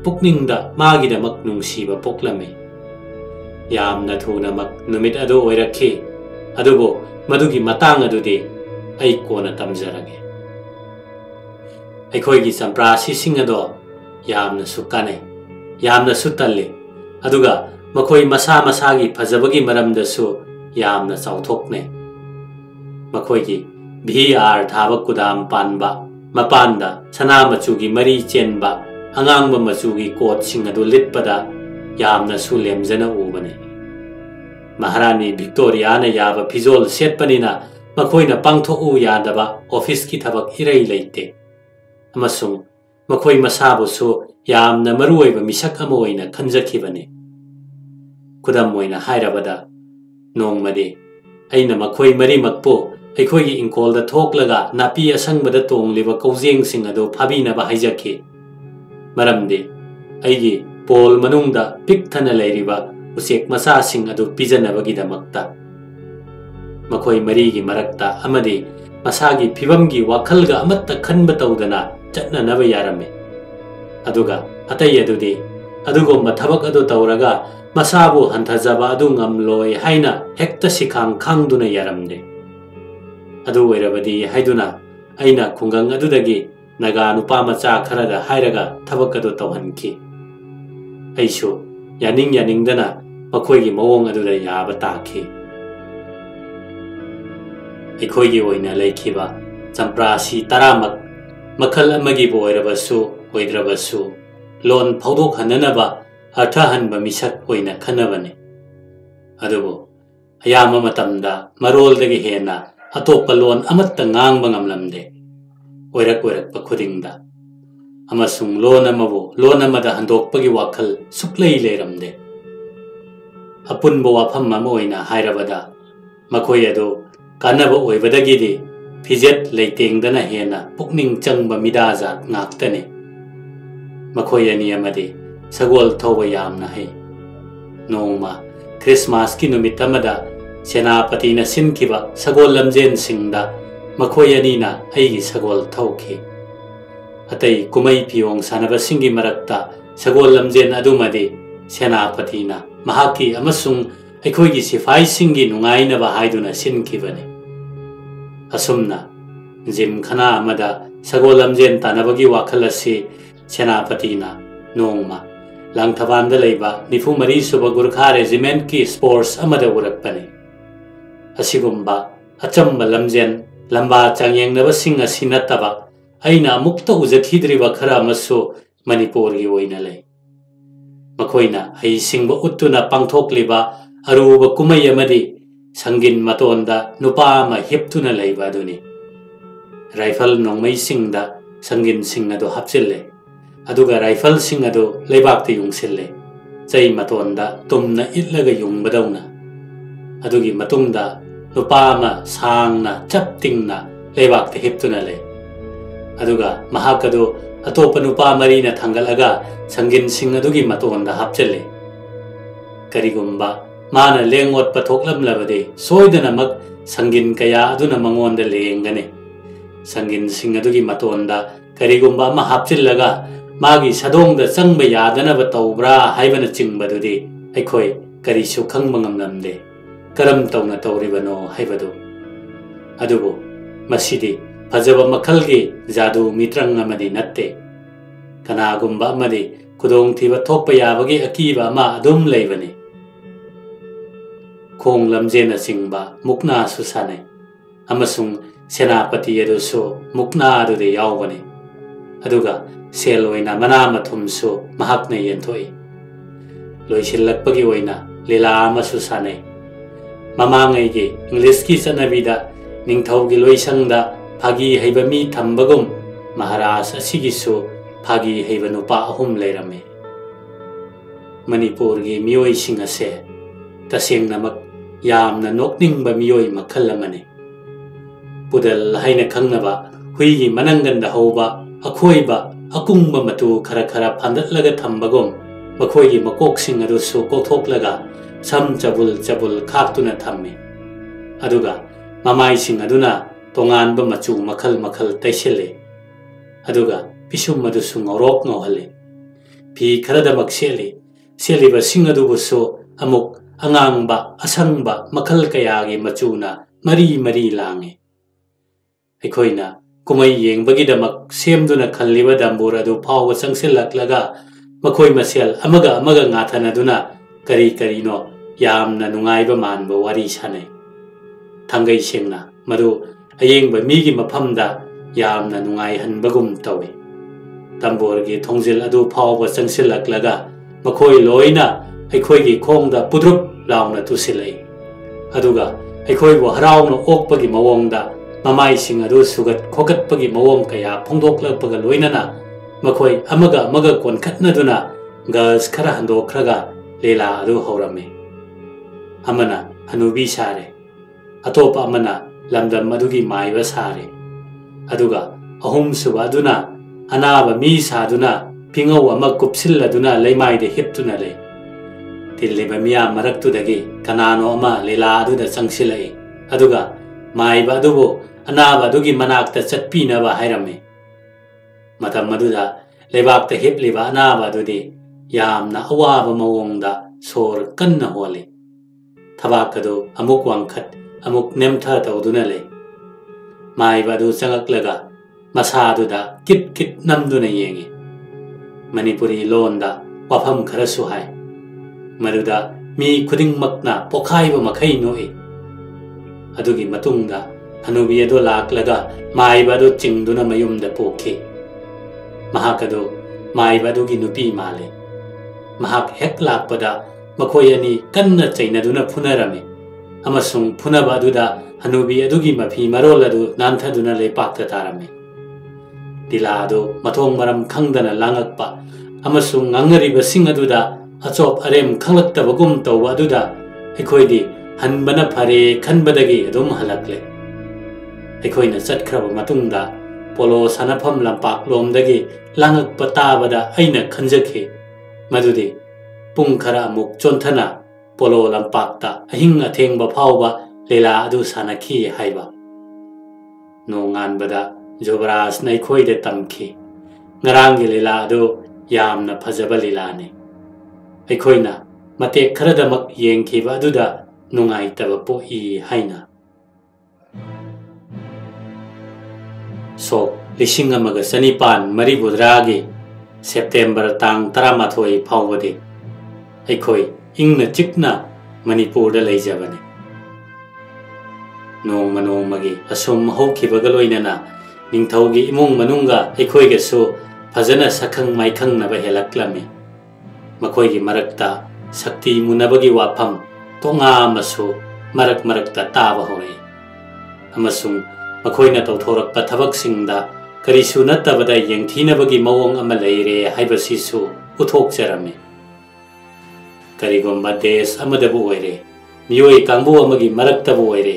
pukningda magi damak nungsiba poklame yamna thuna mak numit adu oirakhi adubo madugi matang adudi ai kona tamjarage aikhoigi samprasi sing ado yamna sukane yamna sutalle aduga makhoi masa masagi phajabagi maramdasu yamna chauthokne makhoigi br thaba kudam panba mapanda sana machugi mari chenba angangba machugi kot sing adu litpada yamna sulemjana ubane Maharani Victoria na yaba pizol setpanina makoina pangthoku yadaba office ki thabak irai leite amasung makoi masabu su yamna maruoiba misak ama oina khanjakhibane kudam oina hairabada nongmadi aina makoi mari makpo aikhoigi ingkolda thoklaga napi asangbada tongliba kaujeng sing ado phabina ba haijakhi maramdi aigi pol manungda pikthana leiriba usek masa sing adu pijanabagi damakta makoi marigi marakta amadi masagi phibamgi wakhalga amatta khanba tawdana chatna naba yarame aduga atai adudi adugomba thabak adu tawraga masabu hanthajaba adu ngamloi haina hekta sikhang khangduna yaramde adu oirabadi haiduna aina khungang adudagi naga nupa macha kharada hairaga thabak adu tawhanki aishu yaningdana makoigi mawong aduda yaba takhi aikhoigi oina leikhiba champrasi taramak makhal amagi boirabasu oidrabasu lon phawdok hananaba artha hanba misak oina khanabane adubo ayama matamda maroldagi hena atoppa lon amatta ngangba ngamlamde oirak pakhudingda amasung lon amada handokpagi wakhal suklei leiramde apunbo wafam ama oina hairabada makoi ado kanaba oibadagidi phijet leitengdana hena pukning changba midaja ngaktane makoi ani amadi sagol thoba yamna hai nongma Christmas ki numit amada senapati na sinkiba sagol lamjen singda makoi ani na aigi sagol thauki atai kumai piong sanaba singi marakta sagol lamjen adumadi senapati na mahaki amasung aikhoigi sifai singi nungaina ba haiduna sinkibane asumna jim khana amada sagolamjen tanabagi wakhalasi senapati na nongma langthabanda leiba nifu mari suba gurkha regiment ki sports amada urakpane asigumba achamba lamjen lamba changyengna sing asinataba aina mukta ujathidriba khara amasu manipur gi oina lei makoina ai singba uttuna pangthokliba aruba kumai amadi sangin matonda nupa ama hiptuna leiba duni rifle nongmai singda sangin sing ado hapsille aduga rifle sing ado leibakte yungsille chai matonda tumna illaga yungbadawna adugi matungda nupa ama sangna chaptingna leibakte hiptuna le aduga mahakado atopa nupa marina thangalaga sangin sing adugi matonda hapchelle Karigumba mana lengot pathoklam labade soidanamak sangin kaya aduna mangonda lengane sangin sing adugi matonda karigumba ma hapchillaga magi sadongda changba yadanaba tawbra haibana chingbadudi aikhoi karisu khangba ngamnamde karam tawna tawribano haibadu adubu masidi fajaba makhalgi jadu mitrang amadi natte kanagumba amadi kudong thiba thokpa yabagi akiba ma adum leibani khong lamjena singba mukna su sanai amasung senapati adusu mukna adude yawbani aduga seloina mana mathumsu mahakna yenthoi loisilakpagi oina lila amasu sanai mamangai gi english ki sanabida ningthaugi loisangda phagi heiba mi thambagum maharaj asigisu phagi heiba nupa ahum leirame manipur gi miyoi singase tasengnamak yamna nokningba miyoi makhal amane pudal haina khangnaba huigi mananganda hauba akhoiba akungba matu khara khara phandatlaga thambagum makhoigi makoksing adusu kokthoklaga sam chabul chabul khaktuna thamme aduga mamai sing aduna tonganba machu makhal makhal taisile aduga pisum adusu ngorok ngohale pi kharada maksele seliba sing adubusu amuk angangba asangba makhal kayagi machuna mari mari lange aikoina kumai yengbagidamak semduna khalliba dambur adu phawa changsilaklaga makhoi masel amaga amaga ngathanaduna kari karino yamna nungaiba manba wari sanai thangai sengna madu ayengba migi maphamda yamna nungai hanbagum tawi tamborgi thongjil adu phawa changsilaklaga makhoi loina aikhoigi khongda pudrup launa tusilai aduga aikoi bo harauna okpagi mawongda mamai sing adu sugat khogatpagi mawong kaya phongdoklakpaga loinana makhoi amaga amaga konkhatnaduna girls khara handokraga lela adu horame amana hanubi sare atopa amana lamdam adugi maiba sare aduga ahum suba aduna anaba mi saduna pingau ama kupsilladuna leimaide hiptuna le tilliba miya maraktudagi kanano ama lela aduda changsilai aduga maiba adubo anaba adugi manakta chatpinaba hairame matam aduda leibakta hipliba anaba adudi yamna awaba mawongda sor kanna hole thabakadu amuk wangkhat amuk nemtha tawduna le maiba adu changaklaga masaduda kit kit namduna yengi manipuri londa wafam kharasu hai maruda mi khudingmakna pokhaiba makhai noi adugi matungda hanubi adu laklaga maiba adu chingduna mayumda pokhi mahakadu maiba adugi nupi male mahak hek lakpada makhoi ani kanna chainaduna phunarame amasung phunaba aduda hanubi adugi mafi marol adu nanthaduna leipakta tarame dilado mathong maram khangdana langakpa amasung ngangariba sing aduda achop arem khanglaktabagum tawwa aduda aikhoidi hanbana phare khanbadagi adum halakle aikhoina chatkraba matungda polo sanapham lampak lomdagi langakpa tabada aina khanjakhe madudi pung khara amuk chonthana polo lampakta ahing athengba phawba lela adu sanakhi haiba nonganbada Jobras nai khoide tamki ngarang lela adu yamna phajaba lilani aikhoina mate kharadamak yengkhiba aduda nungai taba po I haina so lising amaga sanipan mari budragi September tang 18 phawbadi aikoi ingna chikna Manipur da leijabani nong magi asum hokhibaga loinana ningthaugi imung manunga aikhoiga su fajana sakhang maikhang naba helaklame makhoigi marakta sakti munabagi wafam tonga masu marak marakta taba hore amasung makhoina tawthorakpa thabaksingda karisu nattabada yengthinabagi mawong ama leire haibasisu uthokjarame karigomba desh amadabu oire miyoi kangbu amagi maraktabu oire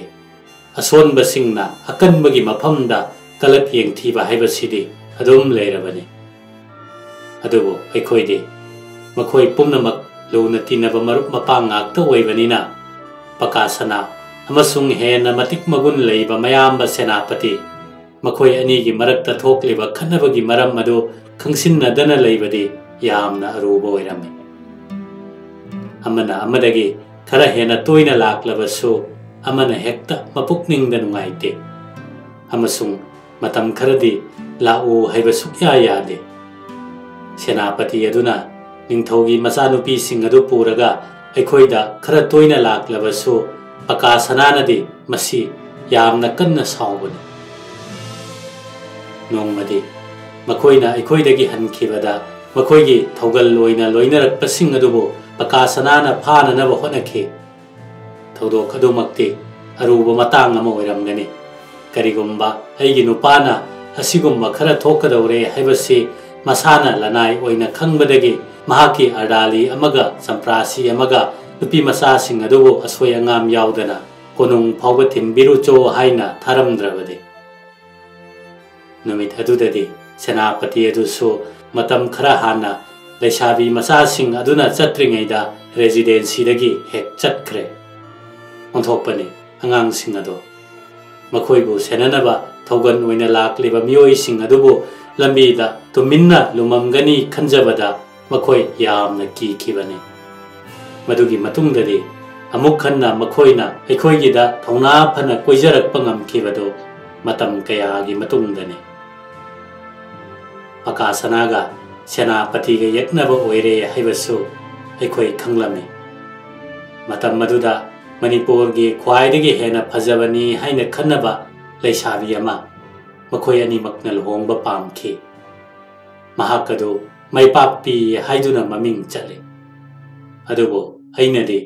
asonbasingna akanbagi mafamda kalak yengthiba haibasidi adum leirabani adubu aikhoidi makhoi pumnamak ꯂꯨꯅ ꯇꯤꯟꯅꯕ ꯃꯔꯨꯞ ꯃꯄꯥꯡ ꯉꯥꯛꯇ ꯑꯣꯏꯕꯅꯤꯅ ꯄꯀꯥꯁꯅꯥ ꯑꯃꯁꯨꯡ ꯍꯦꯟꯅ ꯃꯇꯤꯛ ꯃꯒꯨꯟ ꯂꯩꯕ ꯃꯌꯥꯝꯕ ꯁꯦꯅꯥꯄꯇꯤ ꯃꯈꯣꯏ ꯑꯅꯤꯒꯤ ꯃꯔꯛꯇ ꯊꯣꯛꯂꯤꯕ ꯈꯠꯅꯕꯒꯤ ꯃꯔꯝ ꯑꯗꯨ ꯈꯪꯁꯤꯟꯅꯗꯅ ꯂꯩꯕꯗꯤ ꯌꯥꯝꯅ ꯑꯔꯨꯕ ꯑꯣꯏꯔꯝꯃꯤ꯫ ꯑꯃꯅ ꯑꯃꯗꯒꯤ ꯈꯔ ꯍꯦꯟꯅ ꯇꯣꯏꯅ ꯂꯥꯛꯂꯕꯁꯨ ꯑꯃꯅ ꯍꯦꯛꯇ ꯃꯄꯨꯛꯅꯤꯡꯗ ꯅꯨꯡꯉꯥꯏꯇꯦ ꯑꯃꯁꯨꯡ ꯃꯇꯝ ꯈꯔꯗꯤ ꯂꯥꯛꯎ ꯍꯥꯏꯕ ꯁꯨꯛꯌꯥ ꯌꯥꯗꯦ꯫ ꯁꯦꯅꯥꯄꯇꯤ ꯑꯗꯨꯅ ꯅꯤꯡꯊꯧꯒꯤ ꯃꯆꯥꯅꯨꯄꯤꯁꯤꯡ ꯑꯗꯨ ꯄꯨꯔꯒ ꯑꯩꯈꯣꯏꯗ ꯈꯔ ꯇꯣꯏꯅ ꯂꯥꯛꯂꯕꯁꯨ ꯄꯀꯥꯁꯅꯥꯅꯗꯤ ꯃꯁꯤ ꯌꯥꯝꯅ ꯀꯟꯅ ꯁꯥꯎꯕꯅꯤ꯫ ꯅꯣꯡꯃꯗꯤ ꯃꯈꯣꯏꯅ ꯑꯩꯈꯣꯏꯗꯒꯤ ꯍꯟꯈꯤꯕꯗ ꯃꯈꯣꯏꯒꯤ ꯊꯧꯒꯜ ꯑꯣꯏꯅ ꯂꯣꯏꯅꯔꯛꯄꯁꯤꯡ ꯑꯗꯨꯕꯨ ꯄꯀꯥꯁꯅꯥꯅ ꯐꯥꯅꯅꯕ ꯍꯣꯠꯅꯈꯤ꯫ ꯊꯧꯗꯣꯛ ꯑꯗꯨꯃꯛꯇꯤ ꯑꯔꯨꯕ ꯃꯇꯥꯡ ꯑꯃ ꯑꯣꯏꯔꯝꯒꯅꯤ꯫ ꯀꯔꯤꯒꯨꯝꯕ ꯑꯩꯒꯤ ꯅꯨꯄꯥꯅ ꯑꯁꯤꯒꯨꯝꯕ ꯈꯔ ꯊꯣꯛꯀꯗꯧꯔꯦ ꯍꯥꯏꯕꯁꯤ ꯃꯁꯥꯅ ꯂꯅꯥꯏ ꯑꯣꯏꯅ ꯈꯪꯕꯗꯒꯤ ꯃꯍꯥꯛꯀꯤ ꯑꯔꯗꯥꯂꯤ ꯑꯃꯒ ꯆꯝꯄ꯭ꯔꯥꯁꯤ ꯑꯃꯒ ꯅꯨꯄꯤ ꯃꯆꯥꯁꯤꯡ ꯑꯗꯨꯕꯨ ꯑꯁꯣꯏ ꯑꯉꯥꯝ ꯌꯥꯎꯗꯅ ꯀꯣꯅꯨꯡ ꯐꯥꯎꯕ ꯊꯤꯟꯕꯤꯔꯨꯆꯣ ꯍꯥꯏꯅ ꯊꯥꯔꯝꯗ꯭ꯔꯕꯗꯤ꯫ ꯅꯨꯃꯤꯠ ꯑꯗꯨꯗꯗꯤ ꯁꯦꯅꯥꯄꯇꯤ ꯑꯗꯨꯁꯨ ꯃꯇꯝ ꯈꯔ ꯍꯥꯟꯅ ꯂꯩꯁꯥꯕꯤ ꯃꯆꯥꯁꯤꯡ ꯑꯗꯨꯅ ꯆꯠꯇ꯭ꯔꯤꯉꯩꯗ ꯔꯦꯖꯤꯗꯦꯟꯁꯤꯗꯒꯤ ꯍꯦꯛ ꯆꯠꯈ꯭ꯔꯦ꯫ ꯑꯣꯟꯊꯣꯛꯄꯅꯤ ꯑꯉꯥꯡꯁꯤꯡ ꯑꯗꯣ ꯃꯈꯣꯏꯕꯨ ꯁꯦꯟꯅꯅꯕ ꯊꯧꯒꯜ ꯑꯣꯏꯅ ꯂꯥꯛꯂꯤꯕ ꯃꯤꯑꯣꯏꯁꯤꯡ ꯑꯗꯨꯕꯨ ꯂꯝꯕꯤꯗ ꯇꯨꯃꯤꯟꯅ ꯂꯨꯃꯝꯒꯅꯤ ꯈꯟꯖꯕꯗ ꯃꯈꯣꯏ ꯌꯥꯝꯅ ꯀꯤꯈꯤꯕꯅꯤ꯫ ꯃꯗꯨꯒꯤ ꯃꯇꯨꯡꯗꯗꯤ ꯑꯃꯨꯛ ꯍꯟꯅ ꯃꯈꯣꯏꯅ ꯑꯩꯈꯣꯏꯒꯤꯗ ꯊꯧꯅꯥ ꯐꯅ ꯀꯣꯏꯖꯔꯛꯄ ꯉꯝꯈꯤꯕꯗꯨ ꯃꯇꯝ ꯀꯌꯥꯒꯤ ꯃꯇꯨꯡꯗꯅꯤ꯫ ꯄꯀꯥꯁꯅꯥꯒ ꯁꯦꯅꯥꯄꯇꯤꯒ ꯌꯦꯛꯅꯕ ꯑꯣꯏꯔꯦ ꯍꯥꯏꯕꯁꯨ ꯑꯩꯈꯣꯏ ꯈꯪꯂꯝꯃꯤ꯫ ꯃꯇꯝ ꯑꯗꯨꯗ ꯃꯅꯤꯄꯨꯔꯒꯤ ꯈ꯭ꯋꯥꯏꯗꯒꯤ ꯍꯦꯟꯅ ꯐꯖꯕꯅꯤ ꯍꯥꯏꯅ ꯈꯟꯅꯕ ꯂꯩꯁꯥꯕꯤ ꯑꯃ ꯃꯈꯣꯏ ꯑꯅꯤꯃꯛꯅ ꯂꯨꯍꯣꯡꯕ ꯄꯥꯝꯈꯤ꯫ ꯃꯍꯥꯛ ꯑꯗꯨ ꯃꯩꯄꯥꯛꯄꯤ ꯍꯥꯏꯗꯨꯅ ꯃꯃꯤꯡ ꯆꯠꯂꯤ꯫ ꯑꯗꯨꯕꯨ ꯑꯩꯅꯗꯤ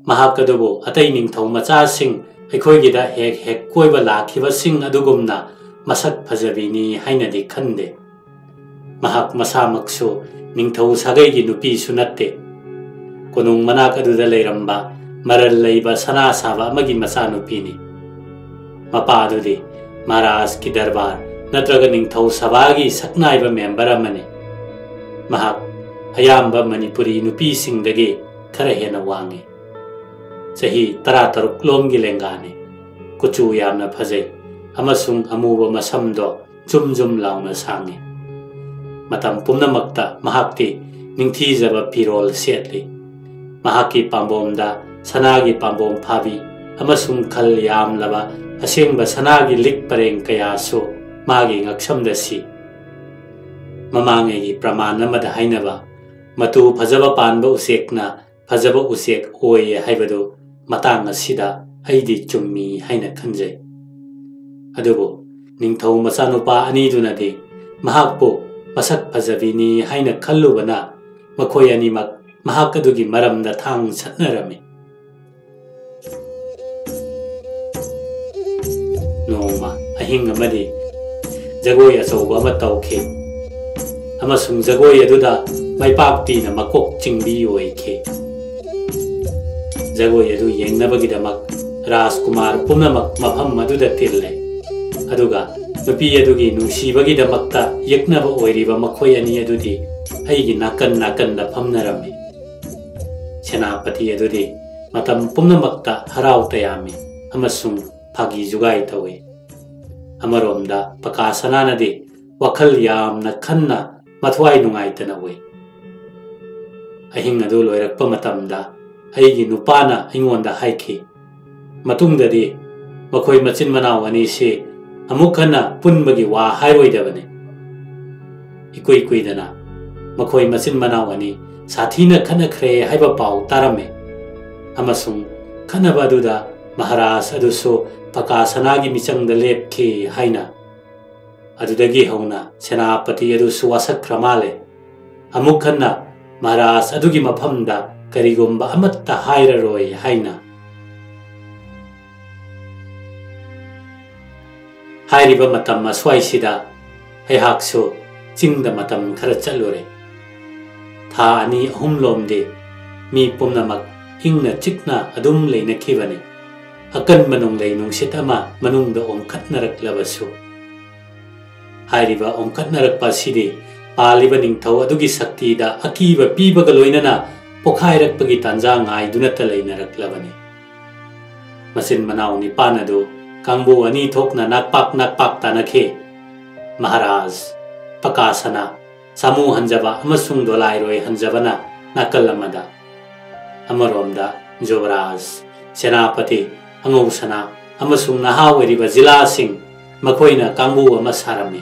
ꯃꯍꯥꯛ ꯑꯗꯨꯕꯨ ꯑꯇꯩ ꯅꯤꯡꯊꯧ ꯃꯆꯥꯁꯤꯡ ꯑꯩꯈꯣꯏꯒꯤꯗ ꯍꯦꯛ ꯍꯦꯛ ꯀꯣꯏꯕ ꯂꯥꯛꯈꯤꯕꯁꯤꯡ ꯑꯗꯨꯒꯨꯝꯅ ꯃꯁꯛ ꯐꯖꯕꯤꯅꯤ ꯍꯥꯏꯅꯗꯤ ꯈꯟꯗꯦ꯫ ꯃꯍꯥꯛ ꯃꯁꯥꯃꯛꯁꯨ ꯅꯤꯡꯊꯧ ꯁꯥꯒꯩꯒꯤ ꯅꯨꯄꯤꯁꯨ ꯅꯠꯇꯦ꯫ ꯀꯣꯅꯨꯡ ꯃꯅꯥꯛ ꯑꯗꯨꯗ ꯂꯩꯔꯝꯕ ꯃꯔꯜ ꯂꯩꯕ ꯁꯅꯥ ꯁꯥꯕ ꯑꯃꯒꯤ ꯃꯆꯥꯅꯨꯄꯤꯅꯤ꯫ ꯃꯄꯥꯗꯨꯗꯤ ꯃꯍꯥꯔꯥꯖꯀꯤ ꯗꯔꯕꯥꯔ ꯅꯠꯇ꯭ꯔꯒ ꯅꯤꯡꯊꯧ ꯁꯚꯥꯒꯤ ꯁꯛꯅꯥꯏꯕ ꯃꯦꯝꯕꯔ ꯑꯃꯅꯤ꯫ ꯃꯍꯥꯛ ꯑꯌꯥꯝꯕ ꯃꯅꯤꯄꯨꯔꯤ ꯅꯨꯄꯤꯁꯤꯡꯗꯒꯤ ꯈꯔ ꯍꯦꯟꯅ ꯋꯥꯡꯉꯤ꯫ ꯆꯍꯤ 16 ꯂꯣꯝꯒꯤ ꯂꯦꯡꯒꯥꯅꯤ꯫ ꯀꯨꯆꯨ ꯌꯥꯝꯅ ꯐꯖꯩ ꯑꯃꯁꯨꯡ ꯑꯃꯨꯕ ꯃꯁꯝꯗꯣ ꯖꯨꯝ ꯖꯨꯝ ꯂꯥꯎꯅ ꯁꯥꯡꯉꯤ꯫ ꯃꯇꯝ ꯄꯨꯝꯅꯃꯛꯇ ꯃꯍꯥꯛꯇꯤ ꯅꯤꯡꯊꯤꯖꯕ ꯐꯤꯔꯣꯜ ꯁꯦꯠꯂꯤ꯫ ꯃꯍꯥꯛꯀꯤ ꯄꯥꯝꯕꯣꯝꯗ ꯁꯅꯥꯒꯤ ꯄꯥꯝꯕꯣꯝ ꯐꯥꯕꯤ ꯑꯃꯁꯨꯡ ꯈꯜ ꯌꯥꯝꯂꯕ ꯑꯁꯦꯡꯕ ꯁꯅꯥꯒꯤ ꯂꯤꯛ ꯄꯔꯦꯡ ꯀꯌꯥꯁꯨ ꯃꯥꯒꯤ ꯉꯛꯁꯝꯗ ꯁꯤ꯫ ꯃꯃꯥꯡꯉꯩꯒꯤ ꯄ꯭ꯔꯃꯥꯟ ꯑꯃꯗ ꯍꯥꯏꯅꯕ ꯃꯇꯨ ꯐꯖꯕ ꯄꯥꯟꯕ ꯎꯆꯦꯛꯅ ꯐꯖꯕ ꯎꯆꯦꯛ ꯑꯣꯏ ꯍꯥꯏꯕꯗꯨ ꯃꯇꯥꯡ ꯑꯁꯤꯗ ꯑꯩꯗꯤ ꯆꯨꯝꯃꯤ ꯍꯥꯏꯅ ꯈꯟꯖꯩ꯫ ꯑꯗꯨꯕꯨ ꯅꯤꯡꯊꯧ ꯃꯆꯥꯅꯨꯄꯥ ꯑꯅꯤꯗꯨꯅꯗꯤ ꯃꯍꯥꯛꯄꯨ ꯃꯁꯛ ꯐꯖꯕꯤꯅꯤ ꯍꯥꯏꯅ ꯈꯜꯂꯨꯕꯅ ꯃꯈꯣꯏ ꯑꯅꯤꯃꯛ ꯃꯍꯥꯛ ꯑꯗꯨꯒꯤ ꯃꯔꯝꯗ ꯊꯥꯡ ꯁꯠꯅꯔꯝꯃꯤ꯫ ꯅꯣꯡꯃ ꯑꯍꯤꯡ ꯑꯃꯗꯤ ꯖꯒꯣꯏ ꯑꯆꯧꯕ ꯑꯃ ꯇꯧꯈꯤ ꯑꯃꯁꯨꯡ ꯖꯒꯣꯏ ꯑꯗꯨꯗ ꯃꯩꯄꯥꯛꯄꯤꯅ ꯃꯀꯣꯛ ꯆꯤꯡꯕꯤ ꯑꯣꯏꯈꯤ꯫ ꯖꯒꯣꯏ ꯑꯗꯨ ꯌꯦꯡꯅꯕꯒꯤꯗꯃꯛ ꯔꯥꯖꯀꯨꯃꯥꯔ ꯄꯨꯝꯅꯃꯛ ꯃꯐꯝ ꯑꯗꯨꯗ ꯇꯤꯜꯂꯦ꯫ ꯑꯗꯨꯒ ꯅꯨꯄꯤ ꯑꯗꯨꯒꯤ ꯅꯨꯡꯁꯤꯕꯒꯤꯗꯃꯛꯇ ꯌꯦꯛꯅꯕ ꯑꯣꯏꯔꯤꯕ ꯃꯈꯣꯏ ꯑꯅꯤ ꯑꯗꯨꯗꯤ ꯑꯩꯒꯤ ꯅꯥꯀꯟ ꯅꯥꯀꯟꯗ ꯐꯝꯅꯔꯝꯃꯤ꯫ ꯁꯦꯅꯥꯄꯇꯤ ꯑꯗꯨꯗꯤ ꯃꯇꯝ ꯄꯨꯝꯅꯃꯛꯇ ꯍꯔꯥꯎ ꯇꯌꯥꯝꯃꯤ ꯑꯃꯁꯨꯡ ꯐꯥꯒꯤ ꯖꯨꯒꯥꯏ ꯇꯧꯏ꯫ ꯑꯃꯔꯣꯝꯗ ꯄꯀꯥꯁꯅꯥꯅꯗꯤ ꯋꯥꯈꯜ ꯌꯥꯝꯅ ꯈꯟꯅ ꯃꯊ꯭ꯋꯥꯏ ꯅꯨꯡꯉꯥꯏꯇꯅ ꯎꯏ꯫ ꯑꯍꯤꯡ ꯑꯗꯨ ꯂꯣꯏꯔꯛꯄ ꯃꯇꯝꯗ ꯑꯩꯒꯤ ꯅꯨꯄꯥꯅ ꯑꯩꯉꯣꯟꯗ ꯍꯥꯏꯈꯤ ꯃꯇꯨꯡꯗꯗꯤ ꯃꯈꯣꯏ ꯃꯆꯤꯟ ꯃꯅꯥꯎ ꯑꯅꯤꯁꯤ ꯑꯃꯨꯛ ꯍꯟꯅ ꯄꯨꯟꯕꯒꯤ ꯋꯥ ꯍꯥꯏꯔꯣꯏꯗꯕꯅꯤ꯫ ꯏꯀꯨꯏ ꯀꯨꯏꯗꯅ ꯃꯈꯣꯏ ꯃꯆꯤन ꯃꯅꯥꯎ ꯑꯅꯤ ꯁꯥꯊꯤꯅ ꯈꯠꯅꯈ꯭ꯔꯦ ꯍꯥꯏꯕ ꯄꯥꯎ ꯇꯥꯔꯝꯃꯤ ꯑꯃꯁꯨꯡ ꯈꯠꯅꯕ ꯑꯗꯨꯗ ꯃꯍꯥꯔꯥꯖ ꯑꯗꯨꯁꯨ ꯄꯀꯥꯁꯅꯥꯒꯤ ꯃꯤꯆꯪꯗ ꯂꯦꯞꯈꯤ ꯍꯥꯏꯅ꯫ ꯑꯗꯨꯗꯒꯤ ꯍꯧꯅ ꯁꯦꯅꯥꯄꯇꯤ ꯑꯗꯨꯁꯨ ꯋꯥꯁꯛꯈ꯭ꯔ ꯃꯥꯜꯂꯦ ꯑꯃꯨꯛ ꯍꯟꯅ ꯃꯍꯥꯔꯥꯖ ꯑꯗꯨꯒꯤ ꯃꯐꯝꯗ ꯀꯔꯤꯒꯨꯝꯕ ꯑꯃꯠꯇ ꯍꯥꯏꯔꯔꯣꯏ ꯍꯥꯏꯅ꯫ ꯍꯥꯏꯔꯤꯕ ꯃꯇꯝ ꯑꯁ꯭ꯋꯥꯏꯁꯤꯗ ꯑꯩꯍꯥꯛꯁꯨ ꯆꯤꯡꯗ ꯃꯇꯝ ꯈꯔ ꯆꯠꯂꯨꯔꯦ꯫ ꯊꯥ 2-3 ꯂꯣꯝꯗꯤ ꯃꯤ ꯄꯨꯝꯅꯃꯛ ꯏꯪꯅ ꯆꯤꯛꯅ ꯑꯗꯨꯝ ꯂꯩꯅꯈꯤꯕꯅꯤ ꯑꯀꯟꯕ ꯅꯣꯡꯂꯩ ꯅꯨꯡꯁꯤꯠ ꯑꯃ ꯃꯅꯨꯡꯗ ꯑꯣꯡꯈꯠꯅꯔꯛꯂꯕꯁꯨ꯫ ꯍꯥꯏꯔꯤꯕ ꯑꯣꯡꯈꯠꯅꯔꯛꯄ ꯑꯁꯤꯗꯤ ꯄꯥꯜꯂꯤꯕ ꯅꯤꯡꯊꯧ ꯑꯗꯨꯒꯤ ꯁꯛꯇꯤꯗ ꯑꯀꯤꯕ ꯄꯤꯕꯒ ꯂꯣꯏꯅꯅ ꯄꯣꯈꯥꯏꯔꯛꯄꯒꯤ ꯇꯥꯟꯖꯥ ꯉꯥꯏꯗꯨꯅꯇ ꯂꯩꯅꯔꯛꯂꯕꯅꯤ꯫ ꯃꯆꯤꯟ ꯃꯅꯥꯎ ꯅꯤꯄꯥꯟ ꯑꯗꯨ ꯀꯥꯡꯕꯨ ꯑꯅꯤ ꯊꯣꯛꯅ ꯅꯥꯛꯄꯥꯛ ꯇꯥꯅꯈꯤ꯫ ꯃꯍꯥꯔꯥꯖ ꯄꯀꯥꯁꯅ ꯁꯥꯃꯨ ꯍꯟꯖꯕ ꯑꯃꯁꯨꯡ ꯗꯣꯂꯥꯏꯔꯣꯏ ꯍꯟꯖꯕꯅ ꯅꯥꯀꯜ ꯑꯃꯗ, ꯑꯃꯔꯣꯝꯗ ꯌꯨꯕꯔꯥꯖ, ꯁꯦꯅꯥꯄꯇꯤ, ꯑꯉꯧꯁꯅꯥ ꯑꯃꯁꯨꯡ ꯅꯍꯥ ꯑꯣꯏꯔꯤꯕ ꯖꯤꯂꯥꯁꯤꯡ ꯃꯈꯣꯏꯅ ꯀꯥꯡꯕꯨ ꯑꯃ ꯁꯥꯔꯝꯃꯤ꯫